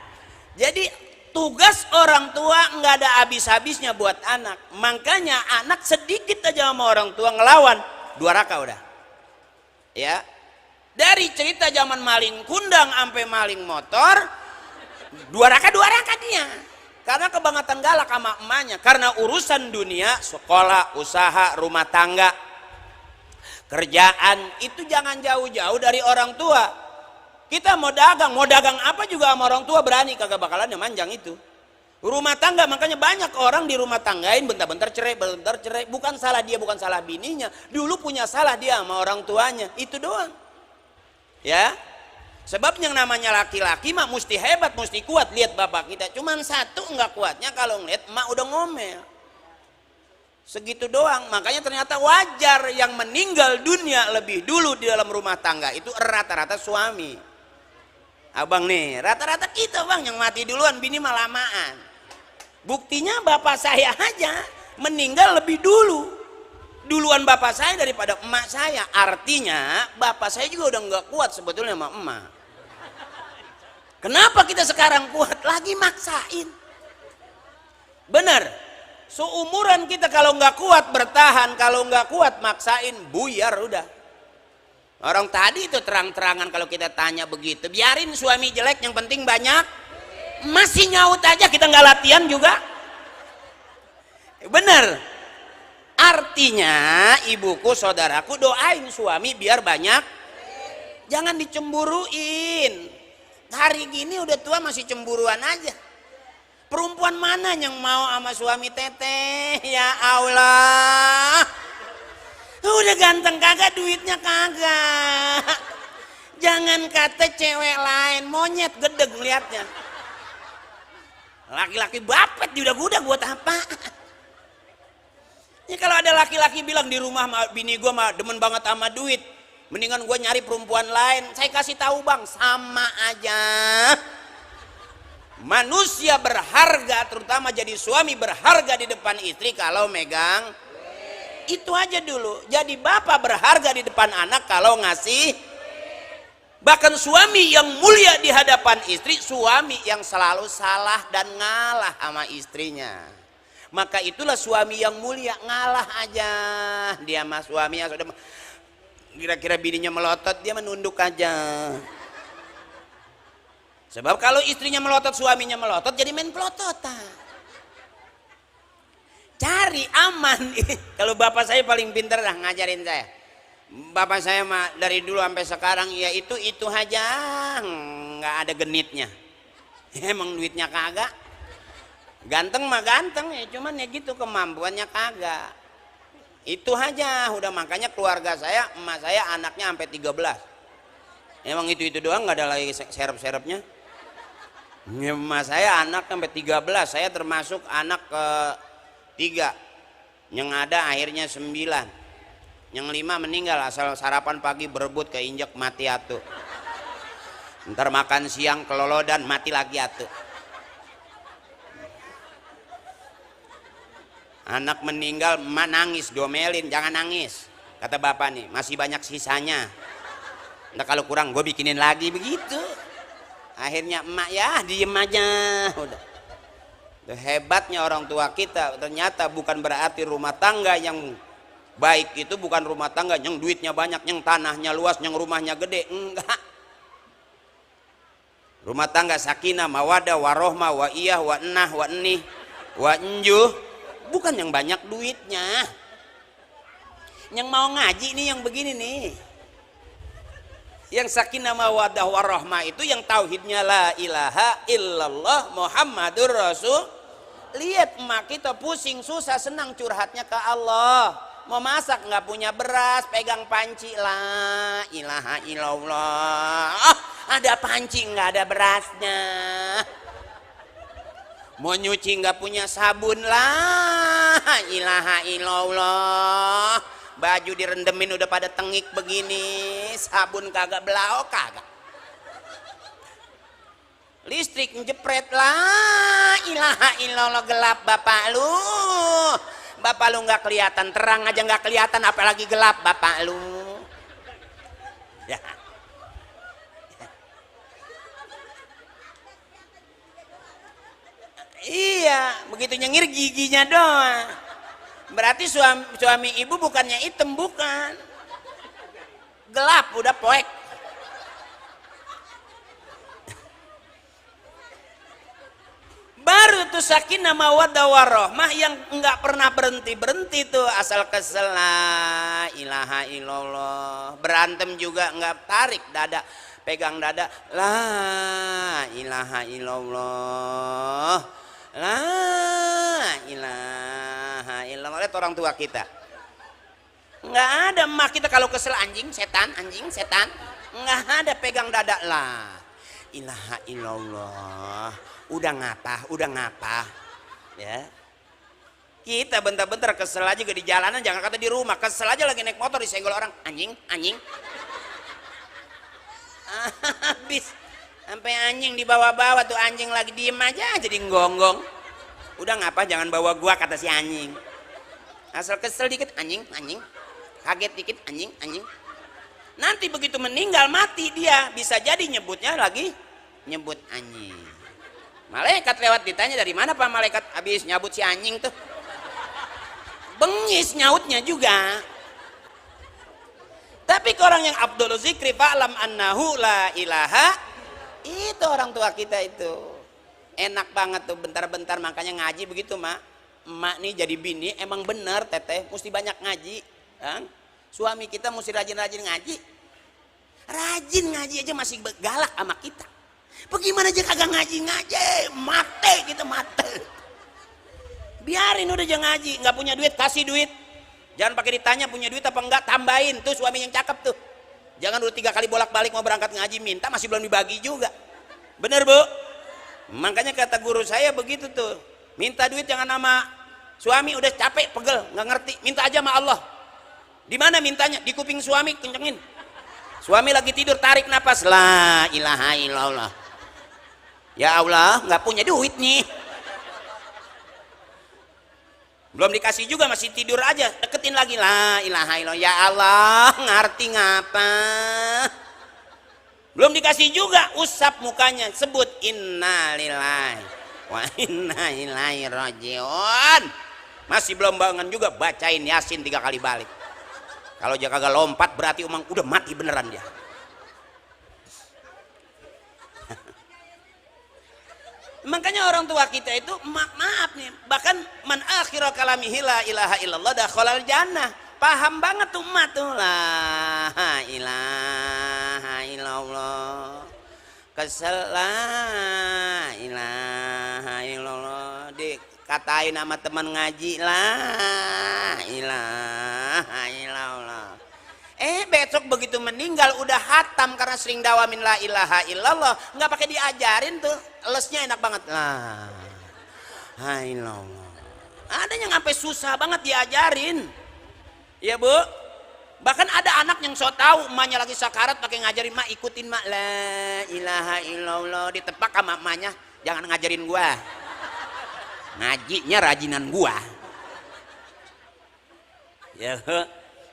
jadi tugas orang tua nggak ada habis-habisnya buat anak. Makanya anak sedikit aja sama orang tua ngelawan 2 raka udah. Ya, dari cerita zaman maling kundang sampai maling motor 2 raka dia. Karena kebangetan galak sama emaknya. Karena urusan dunia, sekolah, usaha, rumah tangga, kerjaan itu jangan jauh-jauh dari orang tua. Kita mau dagang apa juga sama orang tua berani, kagak bakalan yang manjang itu. Rumah tangga makanya banyak orang di rumah tanggain bentar-bentar cerai. Bukan salah dia, bukan salah bininya. Dulu punya salah dia sama orang tuanya, itu doang. Ya, sebab yang namanya laki-laki mah mesti hebat, mesti kuat. Lihat bapak kita, cuman satu nggak kuatnya kalau ngeliat emak udah ngomel. Segitu doang. Makanya ternyata wajar yang meninggal dunia lebih dulu di dalam rumah tangga itu rata-rata suami. Abang nih, rata-rata kita bang yang mati duluan, bini mah lamaan. Buktinya bapak saya aja meninggal lebih duluan bapak saya daripada emak saya. Artinya bapak saya juga udah nggak kuat sebetulnya sama emak. Kenapa kita sekarang kuat? Lagi maksain. Bener, seumuran kita kalau nggak kuat bertahan, kalau nggak kuat maksain, buyar udah. Orang tadi itu terang-terangan kalau kita tanya begitu, biarin suami jelek yang penting banyak, masih nyaut aja, kita nggak latihan juga. Bener, artinya ibuku saudaraku doain suami biar banyak, jangan dicemburuin. Hari gini udah tua masih cemburuan aja. Perempuan mana yang mau sama suami teteh? Ya Allah, udah ganteng kagak, duitnya kagak. Jangan kata cewek lain, monyet gedeg liatnya. Laki-laki bapet udah buat apa? Ya kalau ada laki-laki bilang di rumah bini gue mah demen banget sama duit, Mendingan gue nyari perempuan lain. Saya kasih tahu bang, sama aja. Manusia berharga, terutama jadi suami berharga di depan istri kalau megang. Itu aja dulu. Jadi bapak berharga di depan anak kalau ngasih. Bahkan suami yang mulia di hadapan istri, suami yang selalu salah dan ngalah sama istrinya. Maka itulah suami yang mulia, ngalah aja. Dia mah suaminya sudah kira-kira bininya melotot, dia menunduk aja. Sebab kalau istrinya melotot, suaminya melotot, jadi main pelototan. Cari aman. Kalau bapak saya paling pintar dah ngajarin saya. Bapak saya mah dari dulu sampai sekarang ya itu aja, nggak ada genitnya. Emang duitnya kagak. Ganteng mah ganteng ya, cuman ya gitu kemampuannya kagak. Itu aja, udah makanya keluarga saya, emak saya anaknya sampai 13. Emang itu doang, nggak ada lagi serep-serepnya. Emak saya anak sampai 13, saya termasuk anak ke 3. Yang ada akhirnya 9. Yang 5 meninggal asal sarapan pagi berebut keinjak mati atuh. Ntar makan siang kelolodan mati lagi atuh. Anak meninggal emak nangis, domelin, jangan nangis. Kata bapak nih, masih banyak sisanya. Ntar kalau kurang gue bikinin lagi begitu. Akhirnya emak ya diem aja. Udah. Hebatnya orang tua kita, ternyata bukan berarti rumah tangga yang baik itu bukan rumah tangga yang duitnya banyak, yang tanahnya luas, yang rumahnya gede. Enggak. Rumah tangga sakinah, mawadah, warohmah, wa iyah, wa enah, wa enih, wa enjuh. Bukan yang banyak duitnya. Yang mau ngaji nih yang begini nih. Yang sakinah, mawadah, warohmah itu yang tauhidnya la ilaha illallah Muhammadur Rasul. Lihat emak kita pusing, susah, senang curhatnya ke Allah. Mau masak nggak punya beras, pegang panci, la ilaha illallah. Ada panci nggak ada berasnya. Mau nyuci nggak punya sabun, la ilaha illallah. Baju direndemin udah pada tengik begini, sabun kagak, belau kagak. Listrik njepret, la ilaha illallah, gelap bapak lu. Bapak lu nggak kelihatan, terang aja nggak kelihatan, apalagi gelap bapak lu. Ya. Iya, begitu nyengir giginya doang. Berarti suami ibu bukannya hitam, bukan. Gelap, udah poek. Baru tuh sakinah mawaddah warohmah yang enggak pernah berhenti tuh, asal kesel la ilaha illallah. Berantem juga enggak, tarik dada, pegang dada, la ilaha illallah, la ilaha illallah. Lihat orang tua kita, enggak ada emak kita kalau kesel anjing setan, enggak ada, pegang dada, la ilaha illallah. Udah ngapa ya. Kita bentar-bentar kesel aja juga di jalanan, jangan kata di rumah, kesel aja lagi naik motor disenggol orang, anjing habis sampai anjing dibawa-bawa tuh, anjing lagi diem aja jadi nggonggong. Udah ngapa jangan bawa gua, kata si anjing. Asal kesel dikit anjing, kaget dikit anjing. Nanti begitu meninggal mati dia, bisa jadi nyebutnya lagi nyebut anjing. Malaikat lewat ditanya, dari mana pak malaikat habis nyabut si anjing tuh? Bengis nyautnya juga. Tapi ke orang yang Abdul Zikri fa'lam annahu la ilaha, itu orang tua kita itu enak banget tuh, bentar-bentar. Makanya ngaji begitu mak nih jadi bini emang bener teteh mesti banyak ngaji kan? Suami kita mesti rajin-rajin ngaji. Rajin ngaji aja masih galak sama kita. Bagaimana aja kagak ngaji, mate kita mate. Biarin udah jangan ngaji, nggak punya duit kasih duit. Jangan pakai ditanya punya duit apa enggak, tambahin tuh suami yang cakep tuh. Jangan udah 3 kali bolak-balik mau berangkat ngaji minta masih belum dibagi juga. Bener bu? Makanya kata guru saya begitu tuh, minta duit jangan nama suami, udah capek pegel nggak ngerti, minta aja sama Allah. Di mana mintanya? Di kuping suami, kencengin. Suami lagi tidur tarik napas, la ilaha illallah. Ya Allah, nggak punya duit nih. Belum dikasih juga masih tidur aja, deketin lagi, la ilaha illallah. Ya Allah, ngerti ngapa? Belum dikasih juga, usap mukanya, sebut innalillahi wa inna ilaihi rajiun. Masih belum bangun juga, bacain Yasin 3 kali balik. Kalau dia kagak lompat berarti emang udah mati beneran dia. Makanya orang tua kita itu maaf nih, bahkan man akhira kalamihi la ilaha illallah dakhalal jannah. Paham banget tuh emak tuh, la ilaha illallah. Kesel la ilaha illallah. Dikatain sama teman ngaji, la ilaha illallah. Besok begitu meninggal udah hatam karena sering dawamin la ilaha illallah, nggak pakai diajarin tuh, lesnya enak banget, la ilaha illallah. Ada yang sampai susah banget diajarin, ya Bu. Bahkan ada anak yang so tahu emaknya lagi sakarat pakai ngajarin, mak ikutin mak la ilaha illallah, ditepak sama emaknya, jangan ngajarin gua, ngajinya rajinan gua, ya.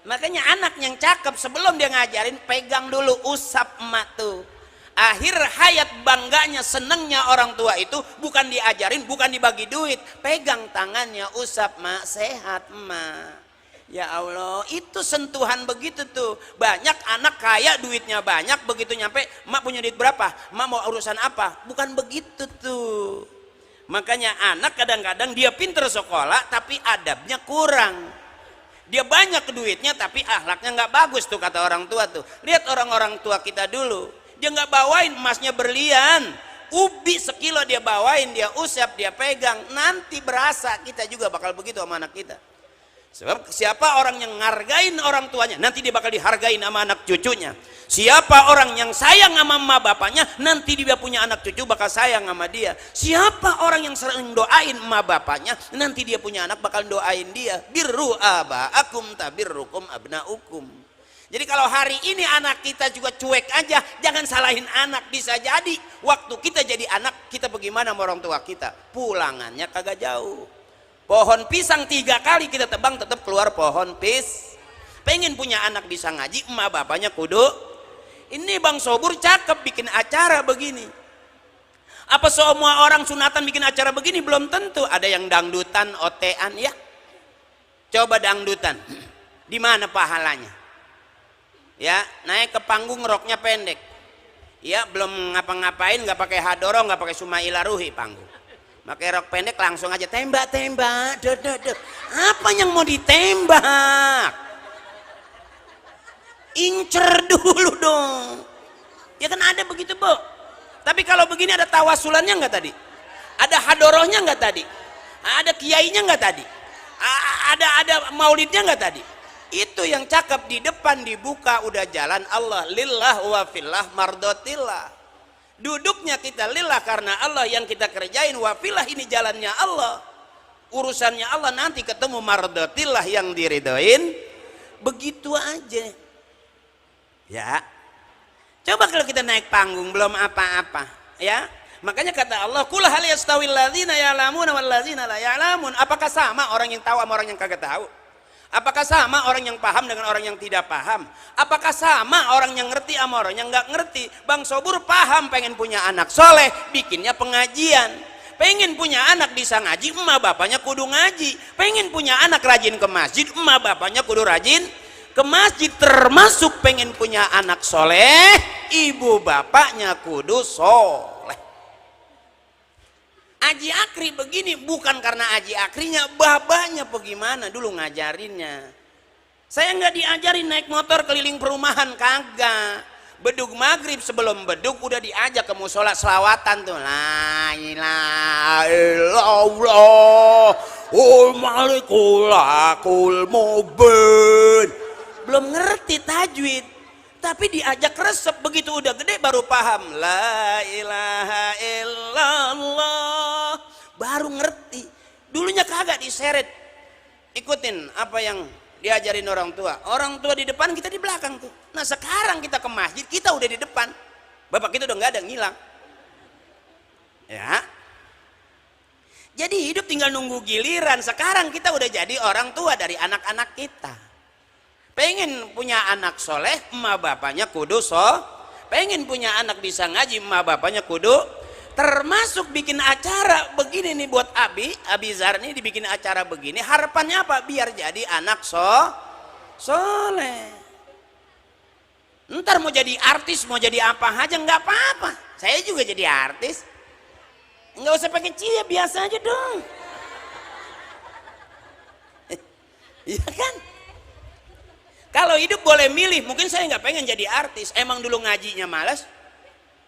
Makanya anak yang cakep sebelum dia ngajarin pegang dulu, usap emak tuh. Akhir hayat bangganya, senengnya orang tua itu bukan diajarin, bukan dibagi duit, pegang tangannya, usap mak, sehat emak. Ya Allah, itu sentuhan begitu tuh. Banyak anak kaya duitnya banyak, begitu nyampe emak punya duit berapa, emak mau urusan apa, bukan begitu tuh. Makanya anak kadang-kadang dia pinter sekolah tapi adabnya kurang. Dia banyak duitnya tapi akhlaknya nggak bagus tuh, kata orang tua tuh. Lihat orang-orang tua kita dulu, dia nggak bawain emasnya berlian, ubi sekilo dia bawain, dia usap, dia pegang. Nanti berasa kita juga bakal begitu sama anak kita. Sebab siapa orang yang ngargain orang tuanya, nanti dia bakal dihargain sama anak cucunya. Siapa orang yang sayang sama emak bapaknya, nanti dia punya anak cucu bakal sayang sama dia. Siapa orang yang sering doain emak bapaknya, nanti dia punya anak bakal doain dia. Birru aba'akum tabirrukum abna'ukum. Jadi kalau hari ini anak kita juga cuek aja, jangan salahin anak. Bisa jadi waktu kita jadi anak, kita bagaimana sama orang tua kita, pulangannya kagak jauh. Pohon pisang 3 kali kita tebang tetap keluar pohon pengen punya anak bisa ngaji, emak bapaknya kudu. Ini Bang Sobur cakep bikin acara begini. Apa semua orang sunatan bikin acara begini? Belum tentu. Ada yang dangdutan, otean ya. Coba dangdutan, di mana pahalanya? Ya, naik ke panggung roknya pendek. Ya, belum ngapa-ngapain, nggak pakai hadoro, nggak pakai sumaila ruhi panggung. Pakai rok pendek langsung aja tembak-tembak, apa yang mau ditembak? Incer dulu dong. Ya kan ada begitu Bu. Tapi kalau begini ada tawasulannya nggak tadi? Ada hadorohnya nggak tadi? Ada kiainya nggak tadi? Ada maulidnya nggak tadi? Itu yang cakep, di depan dibuka udah jalan Allah, lillah wa fillah mardotillah. Duduknya kita lillah karena Allah, yang kita kerjain wafilah ini jalannya Allah, urusannya Allah, nanti ketemu mardotillah yang diridoin. Begitu aja ya. Coba kalau kita naik panggung belum apa-apa ya. Makanya kata Allah, qul hal yastawil ladzina ya'lamuna wal ladzina la ya'lamun. Apakah sama orang yang tahu sama orang yang kagak tahu? Apakah sama orang yang paham dengan orang yang tidak paham? Apakah sama orang yang ngerti sama orang yang nggak ngerti? Bang Sobur paham pengen punya anak soleh, bikinnya pengajian. Pengen punya anak bisa ngaji, emak bapaknya kudu ngaji. Pengen punya anak rajin ke masjid, emak bapaknya kudu rajin ke masjid. Termasuk pengen punya anak soleh, ibu bapaknya kudu soleh. Aji Akri begini bukan karena Aji Akrinya, babanya bagaimana dulu ngajarinnya. Saya nggak diajarin naik motor keliling perumahan, kagak. Bedug maghrib sebelum bedug udah diajak ke musola selawatan tuh, la ilaha illallah malikul akul mubin. Belum ngerti tajwid, tapi diajak resep, begitu udah gede baru paham la ilaha illallah, baru ngerti. Dulunya kagak diseret, ikutin apa yang diajarin orang tua di depan, kita di belakang tuh. Nah sekarang kita ke masjid, kita udah di depan, bapak kita udah nggak ada, ngilang ya. Jadi hidup tinggal nunggu giliran. Sekarang kita udah jadi orang tua dari anak-anak kita. Pengen punya anak soleh, emak bapaknya kudu pengen punya anak bisa ngaji, emak bapaknya kudu. Termasuk bikin acara begini nih buat Abi Zar nih, dibikin acara begini, harapannya apa? Biar jadi anak soleh. Ntar mau jadi artis, mau jadi apa aja nggak apa-apa. Saya juga jadi artis, nggak usah pakai cia, biasa aja dong. Iya kan? Kalau hidup boleh milih, mungkin saya nggak pengen jadi artis. Emang dulu ngajinya malas,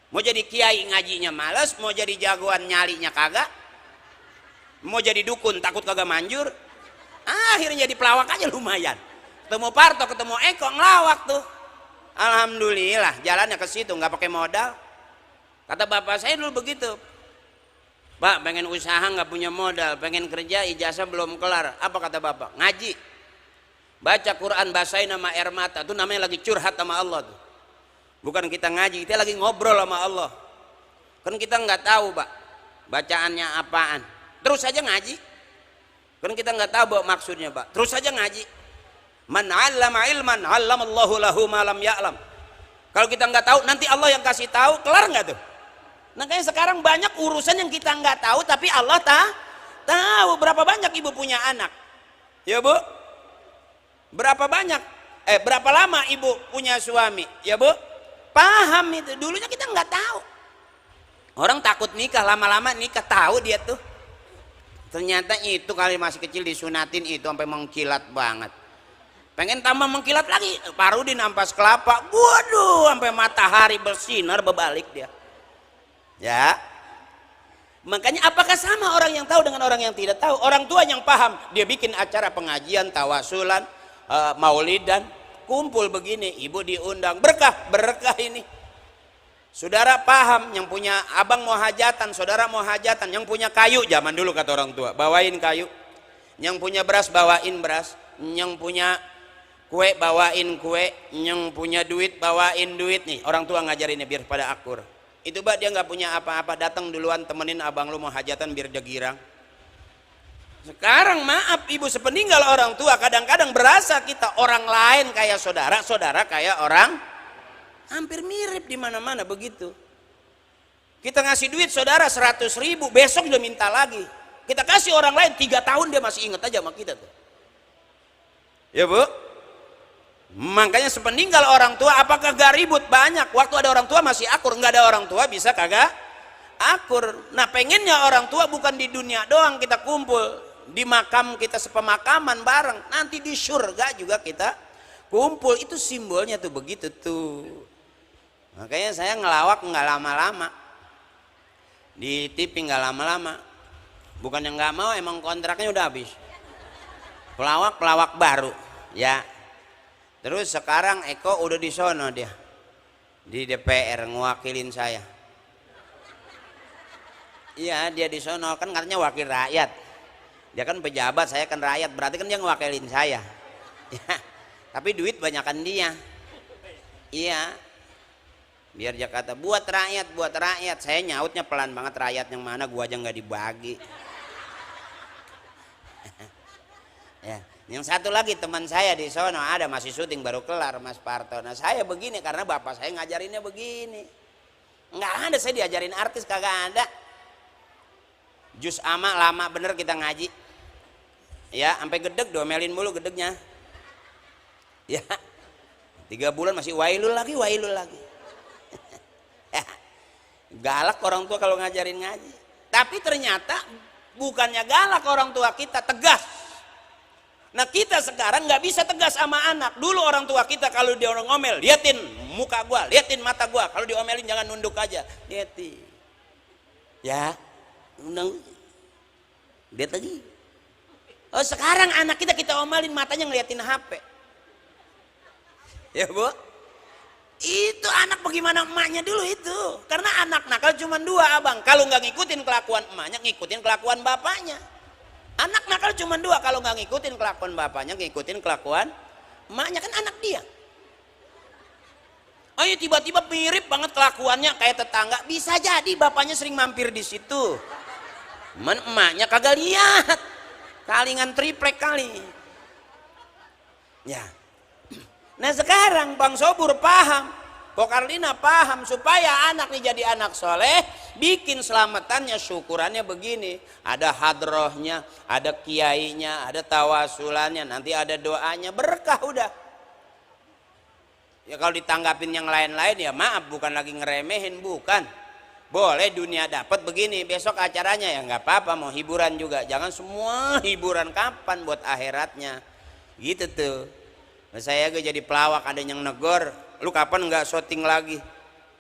mau jadi kiai ngajinya malas, mau jadi jagoan nyalinya kagak, mau jadi dukun takut kagak manjur. Akhirnya jadi pelawak aja lumayan. Ketemu Parto, ketemu Eko, ngelawak tuh. Alhamdulillah jalannya ke situ, nggak pakai modal. Kata bapak saya dulu begitu, Pak pengen usaha nggak punya modal, pengen kerja ijazah belum kelar. Apa kata bapak? Ngaji, baca Quran, basahin nama air mata. Itu namanya lagi curhat sama Allah tuh. Bukan kita ngaji, kita lagi ngobrol sama Allah. Kan kita nggak tahu Pak bacaannya apaan, terus aja ngaji. Kan kita nggak tahu Pak maksudnya Pak, terus aja ngaji. Man 'allama ilman 'allamallahu lahu ma lam ya'lam. Kalau kita nggak tahu, nanti Allah yang kasih tahu, kelar nggak tuh? Nah kayak sekarang banyak urusan yang kita nggak tahu, tapi Allah tahu. Berapa banyak ibu punya anak? Ya Bu? Berapa banyak? Berapa lama ibu punya suami? Ya Bu? Paham itu. Dulunya kita nggak tahu. Orang takut nikah, lama-lama nikah, tahu dia tuh. Ternyata itu kali masih kecil disunatin itu sampai mengkilat banget. Pengen tambah mengkilat lagi, Parudin ampas kelapa, waduh, sampai matahari bersinar berbalik dia. Ya, makanya apakah sama orang yang tahu dengan orang yang tidak tahu? Orang tua yang paham, dia bikin acara pengajian, tawasulan, maulidan, kumpul begini, ibu diundang, berkah ini. Saudara paham, yang punya abang mau hajatan, saudara mau hajatan, yang punya kayu, zaman dulu kata orang tua, bawain kayu. Yang punya beras, bawain beras. Yang punya kue, bawain kue. Yang punya duit, bawain duit. Nih orang tua ngajarinnya biar pada akur. Itu Mbak, dia nggak punya apa-apa, datang duluan temenin abang lu mau hajatan biar dia girang. Sekarang maaf ibu, sepeninggal orang tua kadang-kadang berasa kita orang lain kayak saudara, saudara kayak orang, hampir mirip di mana-mana begitu. Kita ngasih duit saudara 100.000, besok udah minta lagi. Kita kasih orang lain 3 tahun dia masih inget aja sama kita tuh. Ya Bu? Makanya sepeninggal orang tua apakah gak ribut? Banyak. Waktu ada orang tua masih akur, nggak ada orang tua bisa kagak akur. Nah pengennya orang tua bukan di dunia doang kita kumpul, di makam kita sepemakaman bareng, nanti di surga juga kita kumpul. Itu simbolnya tuh begitu tuh. Makanya saya ngelawak nggak lama-lama, di TV nggak lama-lama. Bukan yang nggak mau, emang kontraknya udah habis. Pelawak baru ya. Terus sekarang Eko udah di sono, dia di DPR ngewakilin saya. Iya dia di sono, kan katanya wakil rakyat. Dia kan pejabat, saya kan rakyat, berarti kan dia ngewakilin saya ya. Tapi duit banyakan dia. Iya, biar dia kata buat rakyat. Saya nyautnya pelan banget, rakyat yang mana, gua aja nggak dibagi. Ya, yang satu lagi teman saya di sono ada, masih syuting baru kelar, Mas Parto. Nah saya begini karena bapak saya ngajarinnya begini. Nggak ada saya diajarin artis, kagak ada. Jus ama lama bener kita ngaji. Ya, sampai gedeg, domelin mulu gedegnya. Ya, 3 bulan masih wailul lagi. Galak orang tua kalau ngajarin ngaji. Tapi ternyata bukannya galak orang tua kita, tegas. Nah kita sekarang nggak bisa tegas sama anak. Dulu orang tua kita kalau dia orang ngomel, liatin muka gua, liatin mata gua. Kalau diomelin jangan nunduk aja, liatin. Ya, undang, lihat lagi. Oh sekarang anak kita omelin matanya ngeliatin HP. Ya Bu, itu anak bagaimana emaknya dulu itu. Karena anak nakal cuma 2 abang. Kalau nggak ngikutin kelakuan emaknya, ngikutin kelakuan bapaknya. Anak nakal cuma dua, kalau nggak ngikutin kelakuan bapaknya, ngikutin kelakuan emaknya, kan anak dia. Ayo tiba-tiba mirip banget kelakuannya kayak tetangga, bisa jadi bapaknya sering mampir di situ. Emaknya kagak lihat, kalingan triplek kali. Ya. Nah sekarang Bang Sobur paham, Pok Karlina paham, supaya anak nih jadi anak soleh, bikin selamatannya, syukurannya begini. Ada hadrohnya, ada kiainya, ada tawasulannya, nanti ada doanya, berkah udah. Ya kalau ditanggapin yang lain-lain ya maaf, bukan lagi ngeremehin, bukan. Boleh dunia dapat begini, besok acaranya ya nggak apa-apa, mau hiburan juga. Jangan semua hiburan, kapan buat akhiratnya. Gitu tuh. Saya gue jadi pelawak, ada yang negor, lu kapan nggak syuting lagi?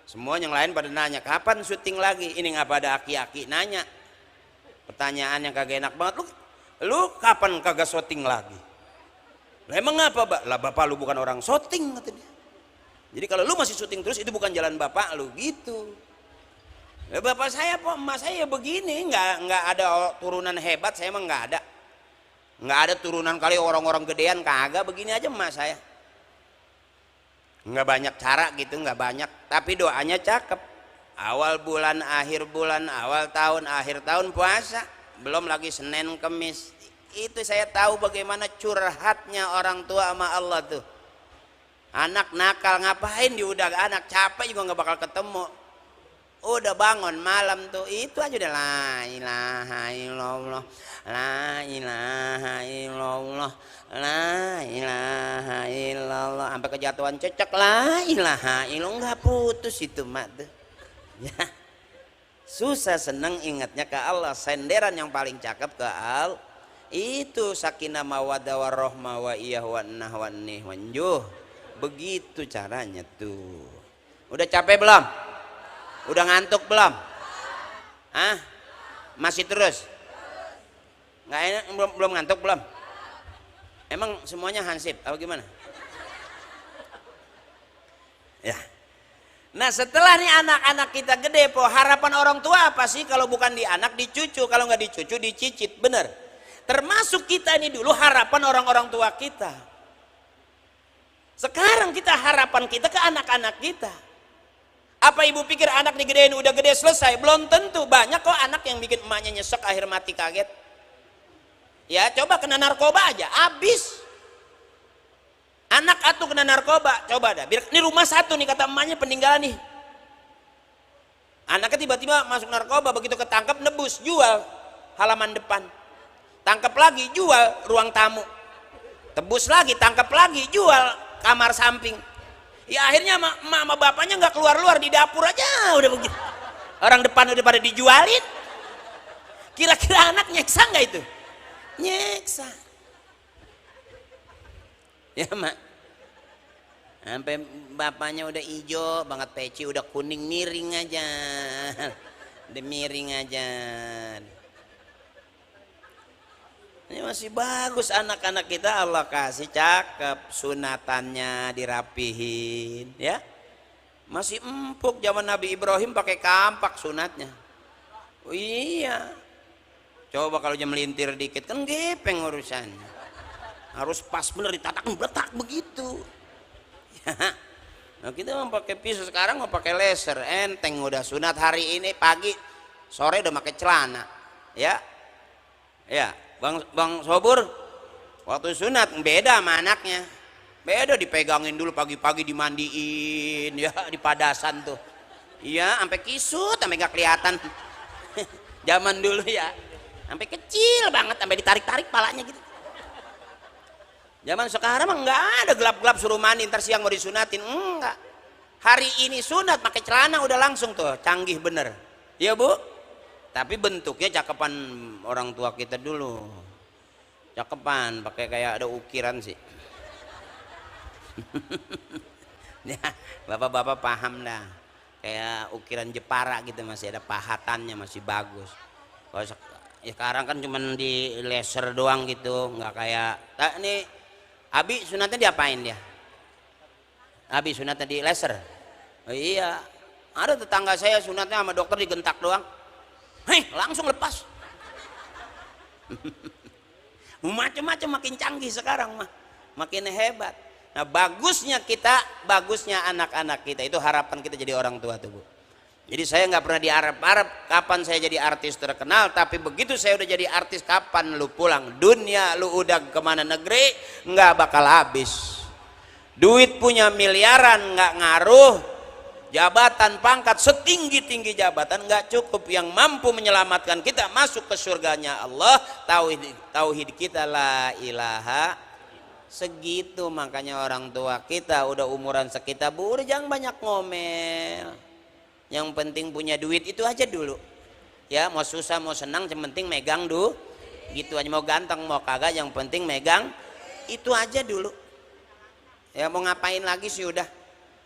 Semua yang lain pada nanya, kapan syuting lagi? Ini nggak pada aki-aki nanya. Pertanyaan yang kagak enak banget, lu kapan kagak syuting lagi? Lah emang apa, Pak? Lah bapak lu bukan orang syuting, kata dia. Jadi kalau lu masih syuting terus, itu bukan jalan bapak lu, gitu. Ya bapak saya, Pak, emak saya begini, nggak ada turunan hebat, saya emang nggak ada. Nggak ada turunan kali orang-orang gedean, kagak, begini aja emak saya. Nggak banyak cara gitu, nggak banyak, tapi doanya cakep. Awal bulan, akhir bulan, awal tahun, akhir tahun puasa, belum lagi Senin Kemis. Itu saya tahu bagaimana curhatnya orang tua sama Allah tuh. Anak nakal ngapain diudah, anak capek juga nggak bakal ketemu. Udah bangun malam tuh, itu aja udah la ilaha illallah, la ilaha illallah, la ilaha illallah, sampai kejatuhan cecek, la ilaha illallah, nggak putus itu mak tuh. Ya, susah seneng ingatnya ke Allah. Senderan yang paling cakep ke Allah itu sakinah mawaddah warahmah wa iyah wa nah wa nih wanjuh. Begitu caranya tuh. Udah capek belum? Udah ngantuk belum? Hah? Masih terus? Nggak enak, belum ngantuk belum? Emang semuanya hansip apa gimana? Ya. Nah setelah nih anak-anak kita gede, po, harapan orang tua apa sih? Kalau bukan di anak, di cucu. Kalau nggak di cucu, dicicit, bener. Termasuk kita ini dulu harapan orang-orang tua kita. Sekarang kita harapan kita ke anak-anak kita. Apa ibu pikir anak digedein udah gede selesai? Belum tentu. Banyak kok anak yang bikin emaknya nyesek, akhir mati kaget. Ya coba kena narkoba aja, habis. Anak atuh kena narkoba, coba dah. Ini rumah satu nih, kata emaknya peninggalan nih. Anaknya tiba-tiba masuk narkoba, begitu ketangkep nebus, jual halaman depan. Tangkap lagi, jual ruang tamu. Tebus lagi, tangkap lagi, jual kamar samping. Ya akhirnya emak sama bapaknya nggak keluar-luar, di dapur aja udah begitu. Orang depan udah pada dijualin. Kira-kira anak nyeksa nggak itu? Nyeksa. Ya mak. Sampai bapaknya udah hijau banget, peci udah kuning, miring aja. Udah miring aja. Ini masih bagus anak-anak kita, Allah kasih cakep, sunatannya dirapihin, ya. Masih empuk, zaman Nabi Ibrahim pakai kampak sunatnya. Oh iya. Coba kalau jam melintir dikit kan gepeng urusannya. Harus pas bener, ditatak betak begitu. Ya. Nah kita mau pakai pisau, sekarang mau pakai laser, enteng udah. Sunat hari ini pagi, sore udah pakai celana, ya. Ya. Bang Sobur, waktu sunat beda sama anaknya. Beda, dipegangin dulu pagi-pagi, dimandiin, ya, di padasan tuh. Iya, sampai kisut, sampai gak kelihatan. Zaman dulu ya, sampai kecil banget, sampai ditarik-tarik palanya gitu. Zaman sekarang mah nggak ada gelap-gelap suruh mandi, ntar siang mau disunatin, enggak. Hari ini sunat pakai celana udah langsung tuh, canggih bener. Iya Bu? Tapi bentuknya cakepan orang tua kita dulu, cakepan, pakai kayak ada ukiran sih. Ya, bapak-bapak paham dah, kayak ukiran Jepara gitu, masih ada pahatannya, masih bagus. Kalau ya sekarang kan cuman di laser doang gitu, nggak kayak. Nah, ini Abi sunatnya diapain dia? Abi sunatnya di laser. Oh iya, ada tetangga saya sunatnya sama dokter digentak doang. Hei, langsung lepas. Macam-macam makin canggih sekarang mah, makin hebat. Nah bagusnya kita, bagusnya anak-anak kita itu harapan kita jadi orang tua tuh Bu. Jadi saya nggak pernah diharap-harap kapan saya jadi artis terkenal, tapi begitu saya udah jadi artis, kapan lu pulang dunia, lu udah kemana negeri, nggak bakal habis. Duit punya miliaran nggak ngaruh, jabatan pangkat setinggi-tinggi jabatan nggak cukup. Yang mampu menyelamatkan kita masuk ke surganya Allah, tauhid kita la ilaha. Segitu makanya orang tua kita udah umuran sekitar Bu, udah jangan banyak ngomel. Yang penting punya duit itu aja dulu. Ya mau susah mau senang yang penting megang dulu. Gitu aja, mau ganteng mau kagak yang penting megang itu aja dulu. Ya mau ngapain lagi sih udah.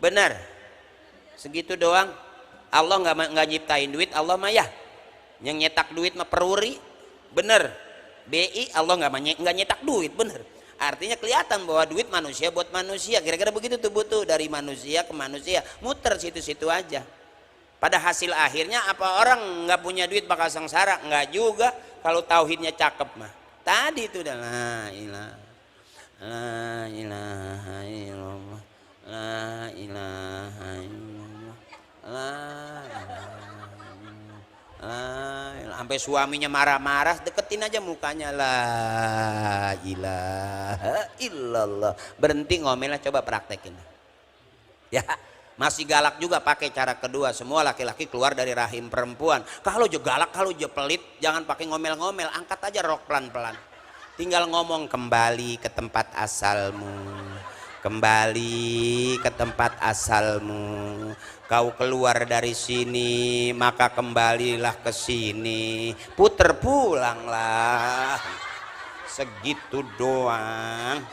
Bener. Segitu doang. Allah nggak nyiptain duit, Allah mah ya. Yang nyetak duit mah peruri. Bener. BI Allah nggak nyetak duit, bener. Artinya kelihatan bahwa duit manusia buat manusia. Kira-kira begitu tuh butuh dari manusia ke manusia, muter situ-situ aja. Pada hasil akhirnya apa orang nggak punya duit bakal sengsara? Nggak juga kalau tauhidnya cakep mah. Tadi itu udah la ilaha illallah, la ilaha illallah, la ilaha. Sampai suaminya marah-marah, deketin aja mukanya, la ilaha illallah. Berhenti ngomelnya, coba praktekin. Ya. Masih galak juga pakai cara kedua. Semua laki-laki keluar dari rahim perempuan. Kalau je galak, kalau je pelit, jangan pakai ngomel-ngomel, angkat aja rok pelan-pelan. Tinggal ngomong, kembali ke tempat asalmu, kembali ke tempat asalmu. Kau keluar dari sini, maka kembalilah ke sini. Puter pulanglah. Segitu doang.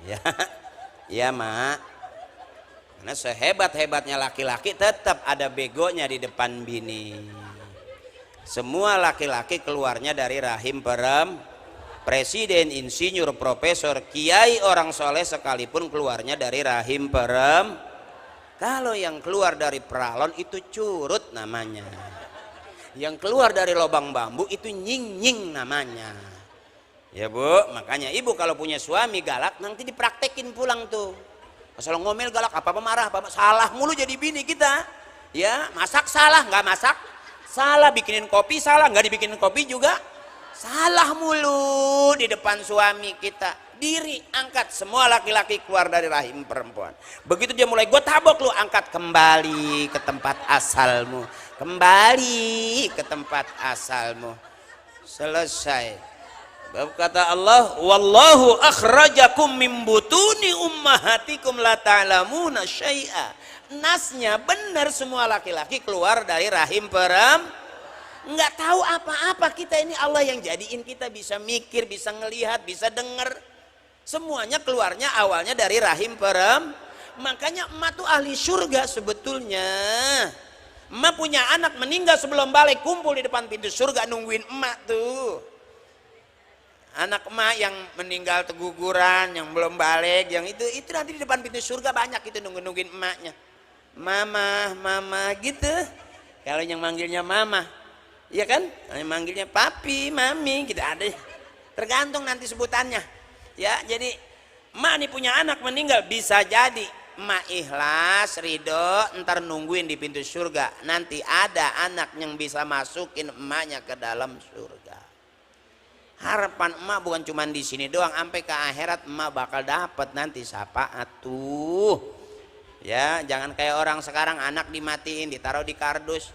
Ya, ya mak. Karena sehebat-hebatnya laki-laki tetap ada begonya di depan bini. Semua laki-laki keluarnya dari rahim presiden, insinyur, profesor, kiai, orang soleh sekalipun keluarnya dari rahim Kalau yang keluar dari peralon itu curut namanya. Yang keluar dari lubang bambu itu nying-nying namanya. Ya Bu, makanya ibu kalau punya suami galak nanti dipraktekin pulang tuh. Asal ngomel galak apa marah apa salah mulu jadi bini kita. Ya masak salah, nggak masak salah, bikinin kopi salah, nggak dibikinin kopi juga salah mulu di depan suami kita. Diri angkat, semua laki-laki keluar dari rahim perempuan. Begitu dia mulai gue tabok lu, angkat kembali ke tempat asalmu, kembali ke tempat asalmu. Selesai. Kata Allah, wallahu akhrajakum min butuni ummahatikum la ta'lamuna syai'a. Nasnya benar, semua laki-laki keluar dari rahim nggak tahu apa-apa. Kita ini Allah yang jadiin kita bisa mikir, bisa ngelihat, bisa dengar. Semuanya keluarnya awalnya dari rahim Makanya emak tuh ahli surga sebetulnya. Emak punya anak meninggal sebelum balik, kumpul di depan pintu surga nungguin emak tuh. Anak emak yang meninggal keguguran, yang belum balik, yang itu nanti di depan pintu surga banyak itu nungguin emaknya. Mama, mama gitu. Kalau yang manggilnya mama, iya kan? Kalau yang manggilnya papi, mami, gitu ada. Tergantung nanti sebutannya. Ya, jadi emak nih punya anak meninggal, bisa jadi emak ikhlas, ridho, ntar nungguin di pintu surga. Nanti ada anak yang bisa masukin emaknya ke dalam surga. Harapan emak bukan cuma di sini doang, sampai ke akhirat emak bakal dapat nanti syafaat tuh. Ya, jangan kayak orang sekarang anak dimatiin, ditaruh di kardus.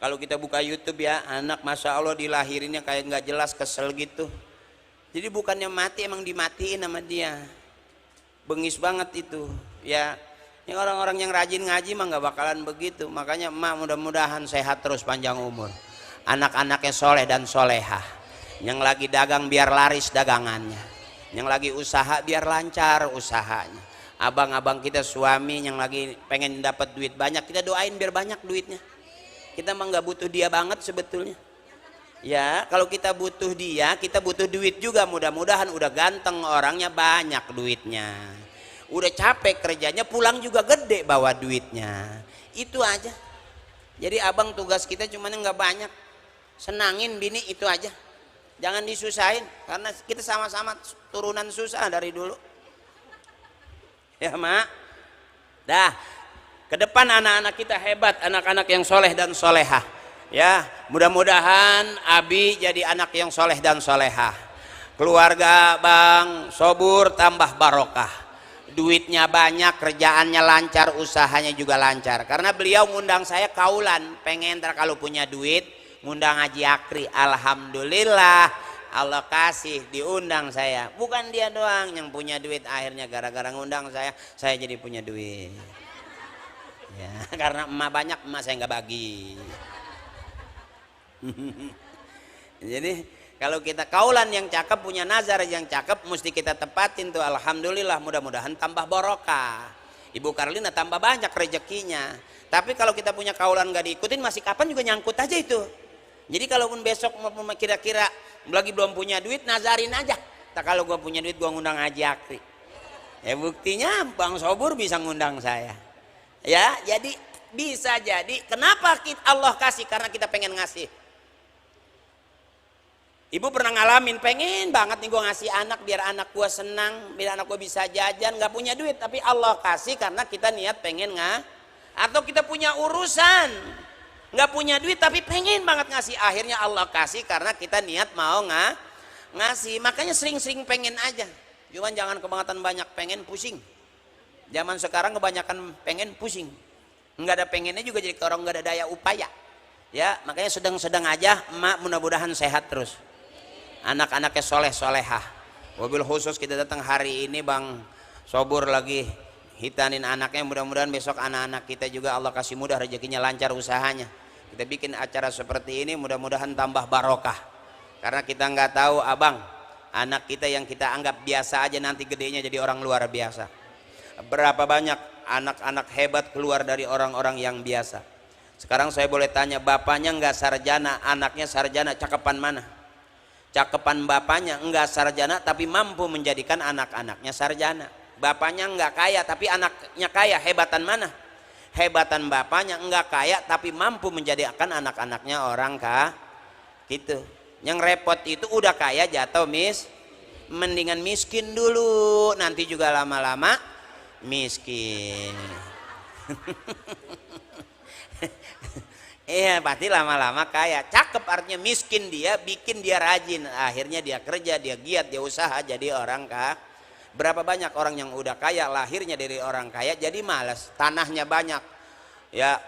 Kalau kita buka YouTube ya, anak masya Allah dilahirinnya kayak nggak jelas, kesel gitu. Jadi bukannya mati, emang dimatiin sama dia. Bengis banget itu. Ya, ini orang-orang yang rajin ngaji mah nggak bakalan begitu. Makanya emak mudah-mudahan sehat terus panjang umur. Anak-anaknya soleh dan solehah. Yang lagi dagang biar laris dagangannya, yang lagi usaha biar lancar usahanya. Abang-abang kita suami yang lagi pengen dapat duit banyak, kita doain biar banyak duitnya. Kita mah nggak butuh dia banget sebetulnya. Ya kalau kita butuh dia, kita butuh duit juga. Mudah-mudahan udah ganteng orangnya, banyak duitnya. Udah capek kerjanya, pulang juga gede bawa duitnya. Itu aja. Jadi abang tugas kita cuman nggak banyak, senangin bini itu aja. Jangan disusahin, karena kita sama-sama turunan susah dari dulu. Ya mak, dah ke depan anak-anak kita hebat, anak-anak yang soleh dan solehah. Ya, mudah-mudahan Abi jadi anak yang soleh dan solehah. Keluarga Bang Sobur tambah barokah. Duitnya banyak, kerjaannya lancar, usahanya juga lancar. Karena beliau ngundang saya kaulan, pengen ntar kalau punya duit ngundang Haji Akri. Alhamdulillah Allah kasih, diundang saya. Bukan dia doang yang punya duit, akhirnya gara-gara ngundang saya jadi punya duit. Ya, karena emak banyak, emak saya nggak bagi. Jadi kalau kita kaulan yang cakep, punya nazar yang cakep, mesti kita tepatin tuh. Alhamdulillah, mudah-mudahan tambah barokah. Ibu Karlina tambah banyak rezekinya. Tapi kalau kita punya kaulan nggak diikutin, masih kapan juga nyangkut aja itu. Jadi kalaupun besok kira-kira lagi belum punya duit, nazarin aja. Tak, kalau gua punya duit gua ngundang Haji Akri. Ya buktinya Bang Sobur bisa ngundang saya. Ya, jadi bisa jadi. Kenapa Allah kasih? Karena kita pengen ngasih. Ibu pernah ngalamin, pengen banget nih gue ngasih anak biar anak gue senang, biar anak gue bisa jajan, nggak punya duit, tapi Allah kasih karena kita niat pengen atau kita punya urusan, nggak punya duit tapi pengen banget ngasih, akhirnya Allah kasih karena kita niat mau ngasih. Makanya sering-sering pengen aja, cuman jangan kebangetan banyak pengen, pusing. Zaman sekarang kebanyakan pengen, pusing. Nggak ada pengennya juga jadi orang nggak ada daya upaya. Ya, makanya sedang-sedang aja, emak mudah-mudahan sehat terus. Anak-anaknya soleh solehah. Wabil khusus kita datang hari ini Bang Sobur lagi hitanin anaknya, mudah-mudahan besok anak-anak kita juga Allah kasih mudah rezekinya, lancar usahanya. Kita bikin acara seperti ini mudah-mudahan tambah barokah. Karena kita nggak tahu abang, anak kita yang kita anggap biasa aja nanti gedenya jadi orang luar biasa. Berapa banyak anak-anak hebat keluar dari orang-orang yang biasa. Sekarang saya boleh tanya, bapaknya nggak sarjana, anaknya sarjana, cakepan mana? Cakepan bapaknya enggak sarjana tapi mampu menjadikan anak-anaknya sarjana. Bapaknya enggak kaya tapi anaknya kaya, hebatan mana? Hebatan bapaknya enggak kaya tapi mampu menjadikan anak-anaknya orang gitu. Yang repot itu udah kaya jatuh mendingan miskin dulu, nanti juga lama-lama miskin. Iya, pasti lama-lama kaya. Cakep artinya miskin dia, bikin dia rajin. Akhirnya dia kerja, dia giat, dia usaha jadi orang kaya. Berapa banyak orang yang udah kaya lahirnya dari orang kaya jadi malas. Tanahnya banyak, ya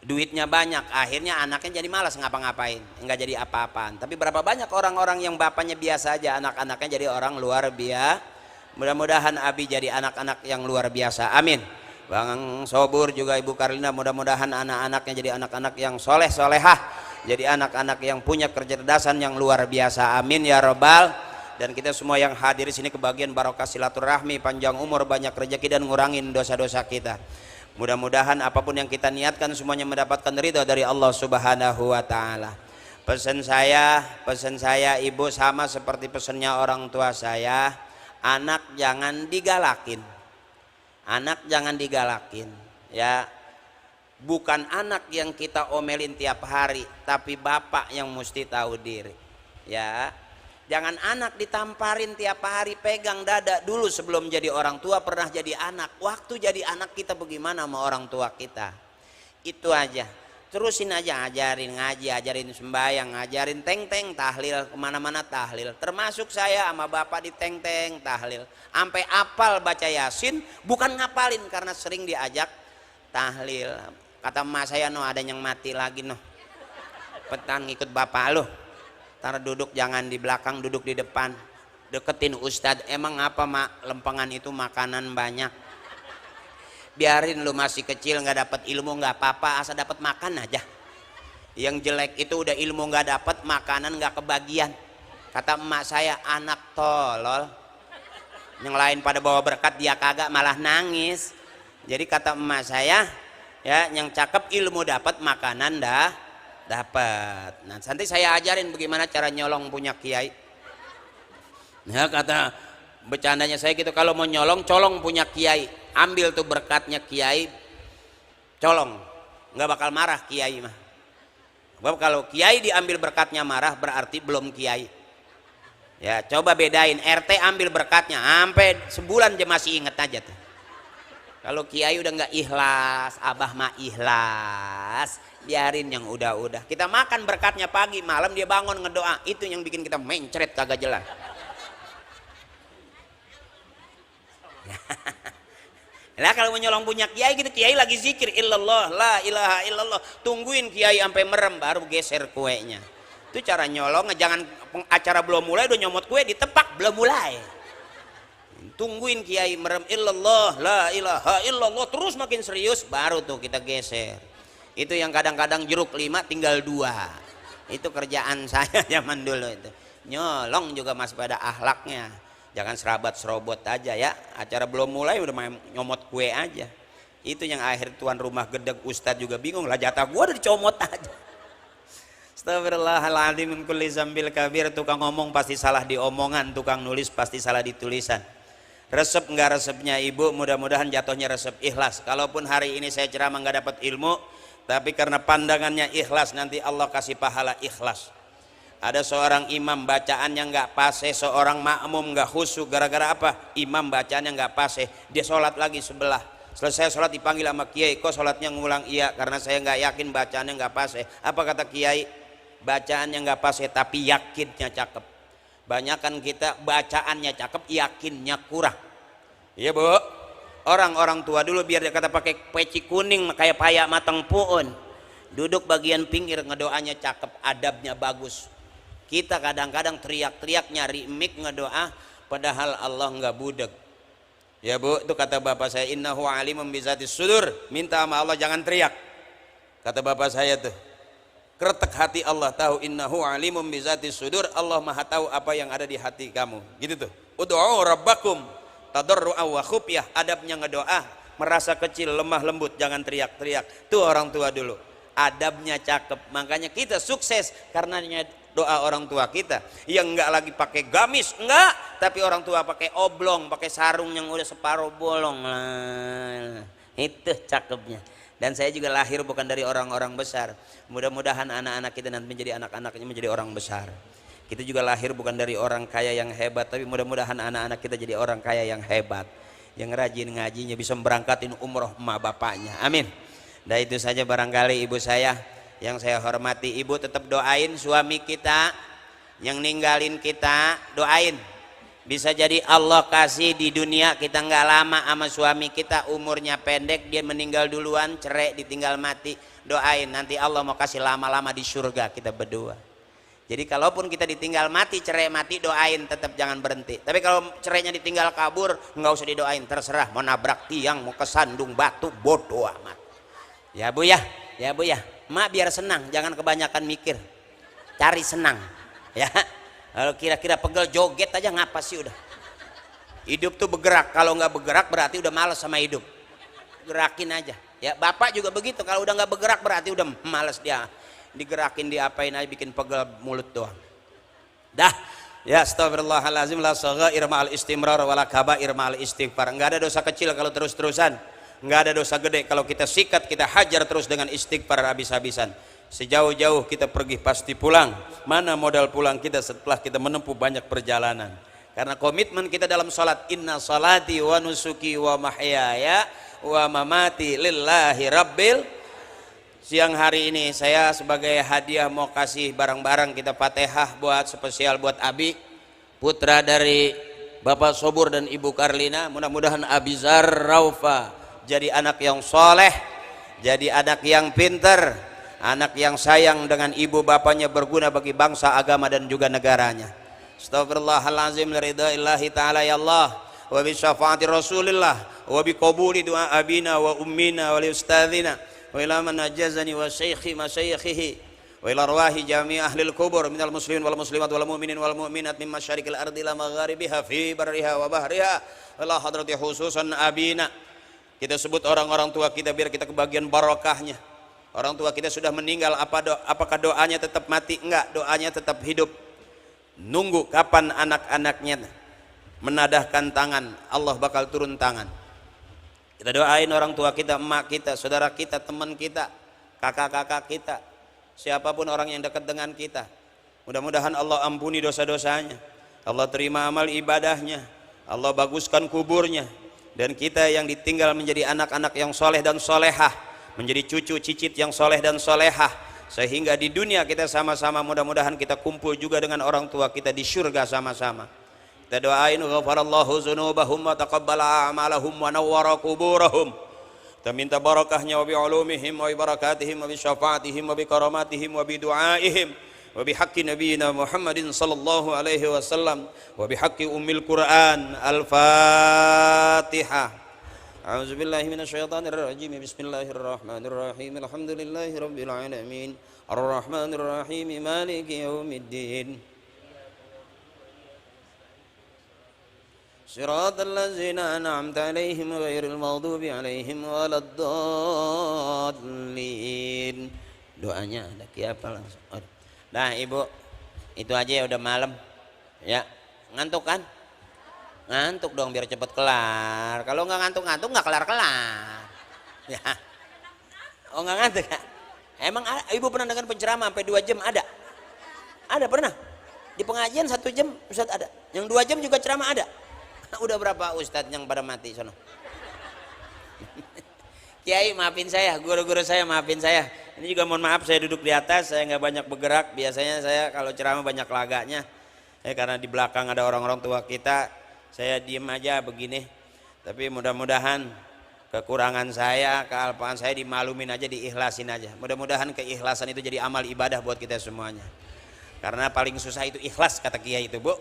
duitnya banyak. Akhirnya anaknya jadi malas ngapa-ngapain, nggak jadi apa-apaan. Tapi berapa banyak orang-orang yang bapaknya biasa aja, anak-anaknya jadi orang luar biasa. Mudah-mudahan Abi jadi anak-anak yang luar biasa. Amin. Bang Sobur juga Ibu Karlina, mudah-mudahan anak-anaknya jadi anak-anak yang soleh solehah, jadi anak-anak yang punya kecerdasan yang luar biasa. Amin ya robbal. Dan kita semua yang hadir di sini kebagian barokah silaturahmi, panjang umur, banyak rezeki dan ngurangin dosa-dosa kita. Mudah-mudahan apapun yang kita niatkan semuanya mendapatkan ridha dari Allah Subhanahu wa taala. Pesan saya Ibu sama seperti pesannya orang tua saya, anak jangan digalakin. Anak jangan digalakin, ya. Bukan anak yang kita omelin tiap hari, tapi bapak yang mesti tahu diri, ya. Jangan anak ditamparin tiap hari, pegang dada dulu sebelum jadi orang tua pernah jadi anak. Waktu jadi anak kita bagaimana sama orang tua kita? Itu aja. Terusin aja, ajarin ngaji, ajarin sembahyang, ajarin teng-teng tahlil, kemana-mana tahlil. Termasuk saya sama bapak di teng-teng tahlil. Sampai apal baca Yasin, bukan ngapalin karena sering diajak tahlil. Kata emak saya, no ada yang mati lagi no. Petan ngikut bapak lo. Ntar duduk jangan di belakang, duduk di depan. Deketin ustadz, emang apa mak? Lempengan itu makanan banyak. Biarin lu masih kecil nggak dapat ilmu nggak apa-apa, asal dapat makan aja. Yang jelek itu udah ilmu nggak dapat, makanan nggak kebagian. Kata emak saya, anak tolol. Yang lain pada bawa berkat dia kagak, malah nangis. Jadi kata emak saya, ya yang cakep ilmu dapat, makanan dah dapat. Nah nanti saya ajarin bagaimana cara nyolong punya kiai. Ya kata bercandanya saya gitu, kalau mau nyolong colong punya kiai, ambil tuh berkatnya kiai, colong, nggak bakal marah kiai mah. Sebab kalau kiai diambil berkatnya marah berarti belum kiai. Ya coba bedain, RT ambil berkatnya sampai sebulan aja masih inget aja tuh. Kalau kiai udah nggak ikhlas, abah mah ikhlas, biarin yang udah-udah. Kita makan berkatnya pagi, malam dia bangun ngedoa, itu yang bikin kita mencret kagak jelas. Lah kalau menyolong punya kiai gitu, kiai lagi zikir illallah la ilaha illallah, tungguin kiai sampai merem baru geser kuenya. Itu cara nyolong, jangan acara belum mulai udah nyomot kue ditepak belum mulai. Tungguin kiai merem illallah la ilaha illallah terus makin serius baru tuh kita geser. Itu yang kadang-kadang jeruk 5 tinggal 2. Itu kerjaan saya zaman dulu itu. Nyolong juga masih pada akhlaknya. Jangan serabat-serobot aja ya. Acara belum mulai udah main nyomot kue aja. Itu yang akhir tuan rumah gedeg ustadz juga bingung lah, jatah gua udah dicomot aja. Astagfirullahaladzim min kulli zambil kabir. Tukang ngomong pasti salah di omongan, tukang nulis pasti salah di tulisan. Resep enggak resepnya ibu, mudah-mudahan jatuhnya resep ikhlas. Kalaupun hari ini saya ceramah enggak dapat ilmu, tapi karena pandangannya ikhlas nanti Allah kasih pahala ikhlas. Ada seorang imam bacaannya nggak pase, seorang makmum nggak khusyuk gara-gara apa? Imam bacaannya nggak pase, dia sholat lagi sebelah. Selesai sholat dipanggil sama kiai, kok sholatnya ngulang? Iya, karena saya nggak yakin bacaannya nggak pase. Apa kata kiai? Bacaannya nggak pase tapi yakinnya cakep. Banyakan kita bacaannya cakep, yakinnya kurang. Iya bu, orang-orang tua dulu biar dia kata pakai peci kuning kayak payak matang puun, duduk bagian pinggir ngedoanya cakep, adabnya bagus. Kita kadang-kadang teriak-teriak nyari mic ngedoa padahal Allah nggak budeg. Ya bu, itu kata bapak saya, innahu alimun bizatis sudur, minta sama Allah jangan teriak. Kata bapak saya tuh, kretek hati Allah, tahu innahu alimun bizatis sudur, Allah maha tahu apa yang ada di hati kamu. Gitu tuh. Ud'u rabbakum tadarru'a wa khufyah, adabnya ngedoa merasa kecil, lemah lembut, jangan teriak-teriak. Tuh orang tua dulu, adabnya cakep. Makanya kita sukses karenanya doa orang tua kita yang enggak lagi pakai gamis, enggak, tapi orang tua pakai oblong, pakai sarung yang udah separuh bolong lah. Itu cakepnya. Dan saya juga lahir bukan dari orang-orang besar. Mudah-mudahan anak-anak kita nanti menjadi anak-anaknya menjadi orang besar. Kita juga lahir bukan dari orang kaya yang hebat, tapi mudah-mudahan anak-anak kita jadi orang kaya yang hebat, yang rajin ngajinya, bisa berangkatin umroh emak bapaknya. Amin. Nah itu saja barangkali ibu saya yang saya hormati. Ibu tetap doain suami kita yang ninggalin kita, doain. Bisa jadi Allah kasih di dunia kita nggak lama sama suami kita, umurnya pendek, dia meninggal duluan, cerai, ditinggal mati. Doain nanti Allah mau kasih lama-lama di surga kita berdua. Jadi kalaupun kita ditinggal mati, cerai mati, doain tetap jangan berhenti. Tapi kalau cerainya ditinggal kabur, nggak usah didoain, terserah mau nabrak tiang, mau kesandung batu, bodoh amat. Ya bu ya, ya bu ya. Mak biar senang, jangan kebanyakan mikir, cari senang ya. Kalau kira-kira pegel joget aja ngapa sih udah. Hidup tuh bergerak, kalau nggak bergerak berarti udah malas sama hidup. Gerakin aja ya. Bapak juga begitu, kalau udah nggak bergerak berarti udah malas dia. Digerakin, diapain aja bikin pegel mulut doang. Dah ya, astagfirullahalazim, la shaghair ma'al istimrar wala kabair ma'al istighfar. Nggak ada dosa kecil kalau terus-terusan, nggak ada dosa gede kalau kita sikat, kita hajar terus dengan istighfar habis-habisan. Sejauh-jauh kita pergi pasti pulang. Mana modal pulang kita setelah kita menempuh banyak perjalanan? Karena komitmen kita dalam salat, inna salati wa nusuki wa mahyaya wa mamati lillahi rabbil. Siang hari ini saya sebagai hadiah mau kasih barang-barang kita Fatihah buat spesial buat Abi, putra dari Bapak Sobur dan Ibu Karlina. Mudah-mudahan Abizar Raufa jadi anak yang soleh, jadi anak yang pinter, anak yang sayang dengan ibu bapaknya, berguna bagi bangsa, agama dan juga negaranya. Astagfirullahalazim liridaillahi ta'ala ya Allah, wa bi syafaati Rasulillah, wa bi qabuli doa abina wa ummina wa li ustadzina, wa ila man ajazani wa syaikhi masyayikhihi, wa ila arwahi jami' ahlil kubur minal muslimin wal muslimat wal mu'minin wal mu'minat min masyarikil ardi ila magharibiha fi barriha wa bahriha, wa ila hadrati khususan abina. Kita sebut orang-orang tua kita biar kita kebagian barokahnya. Orang tua kita sudah meninggal, apakah doanya tetap mati? Enggak, doanya tetap hidup. Nunggu kapan anak-anaknya menadahkan tangan, Allah bakal turun tangan. Kita doain orang tua kita, emak kita, saudara kita, teman kita, kakak-kakak kita, siapapun orang yang dekat dengan kita. Mudah-mudahan Allah ampuni dosa-dosanya. Allah terima amal ibadahnya, Allah baguskan kuburnya, dan kita yang ditinggal menjadi anak-anak yang soleh dan solehah, menjadi cucu cicit yang soleh dan solehah, sehingga di dunia kita sama-sama mudah-mudahan kita kumpul juga dengan orang tua kita di surga sama-sama. Kita doain ghafarallahu dzunubahum wa taqabbala a'malahum wa nawwara kuburahum. Kita minta barakahnya wa bi ulumihim wa bi barakatihim wa bi syafaatihim wa bi karamatihim wa bi du'aihim wa bi haqqi nabiyina Muhammadin sallallahu alaihi wasallam wa bi haqqi ummil Qur'an. Al-Fatihah. A'udzu billahi minasyaitonir rajim. Bismillahirrahmanirrahim. Alhamdulillahi rabbil alamin. Arrahmanir rahim. Maliki yaumiddin. Shiratal ladzina an'amta 'alaihim ghairil maghdubi 'alaihim waladdallin. Doanya ada apa langsung. Nah, Ibu, itu aja ya, udah malam. Ya, ngantuk kan? Ngantuk dong biar cepet kelar. Kalau nggak ngantuk-ngantuk nggak kelar-kelar. Ya. Oh, nggak ngantuk ya? Emang Ibu pernah dengar penceramah sampai 2 jam ada? Ada pernah? Di pengajian 1 jam Ustadz ada. Yang 2 jam juga ceramah ada. Udah berapa ustadz yang pada mati sono? Kiai maafin saya, guru-guru saya maafin saya. Ini juga mohon maaf saya duduk di atas, saya nggak banyak bergerak. Biasanya saya kalau ceramah banyak lagaknya. Karena di belakang ada orang-orang tua kita, saya diem aja begini. Tapi mudah-mudahan kekurangan saya, kealpaan saya dimaklumin aja, diikhlasin aja. Mudah-mudahan keikhlasan itu jadi amal ibadah buat kita semuanya. Karena paling susah itu ikhlas, kata Kiai itu, Bu.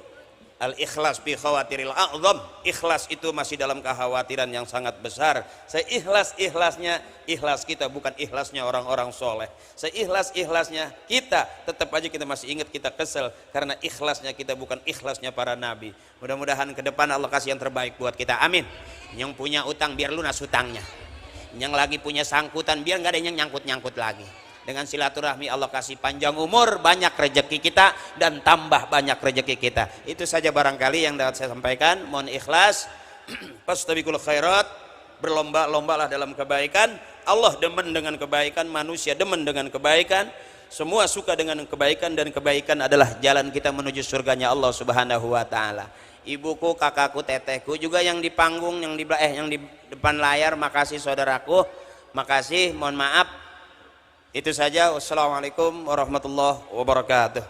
Al-ikhlas bi khawatiril a'zam. Ikhlas itu masih dalam kekhawatiran yang sangat besar. Seikhlas-ikhlasnya ikhlas kita, bukan ikhlasnya orang-orang soleh. Seikhlas-ikhlasnya kita, tetap aja kita masih ingat kita kesel karena ikhlasnya kita bukan ikhlasnya para nabi. Mudah-mudahan ke depan Allah kasih yang terbaik buat kita, amin. Yang punya utang biar lunas utangnya, yang lagi punya sangkutan biar nggak ada yang nyangkut-nyangkut lagi. Dengan silaturahmi Allah kasih panjang umur, banyak rezeki kita, dan tambah banyak rezeki kita. Itu saja barangkali yang dapat saya sampaikan. Mohon ikhlas. Fastabiqul khairat. Berlomba-lombalah dalam kebaikan. Allah demen dengan kebaikan, manusia demen dengan kebaikan. Semua suka dengan kebaikan, dan kebaikan adalah jalan kita menuju surganya Allah Subhanahu wa taala. Ibuku, kakakku, tetehku juga yang di panggung, yang di depan layar, makasih saudaraku. Makasih, mohon maaf. Itu saja. Wassalamualaikum warahmatullahi wabarakatuh.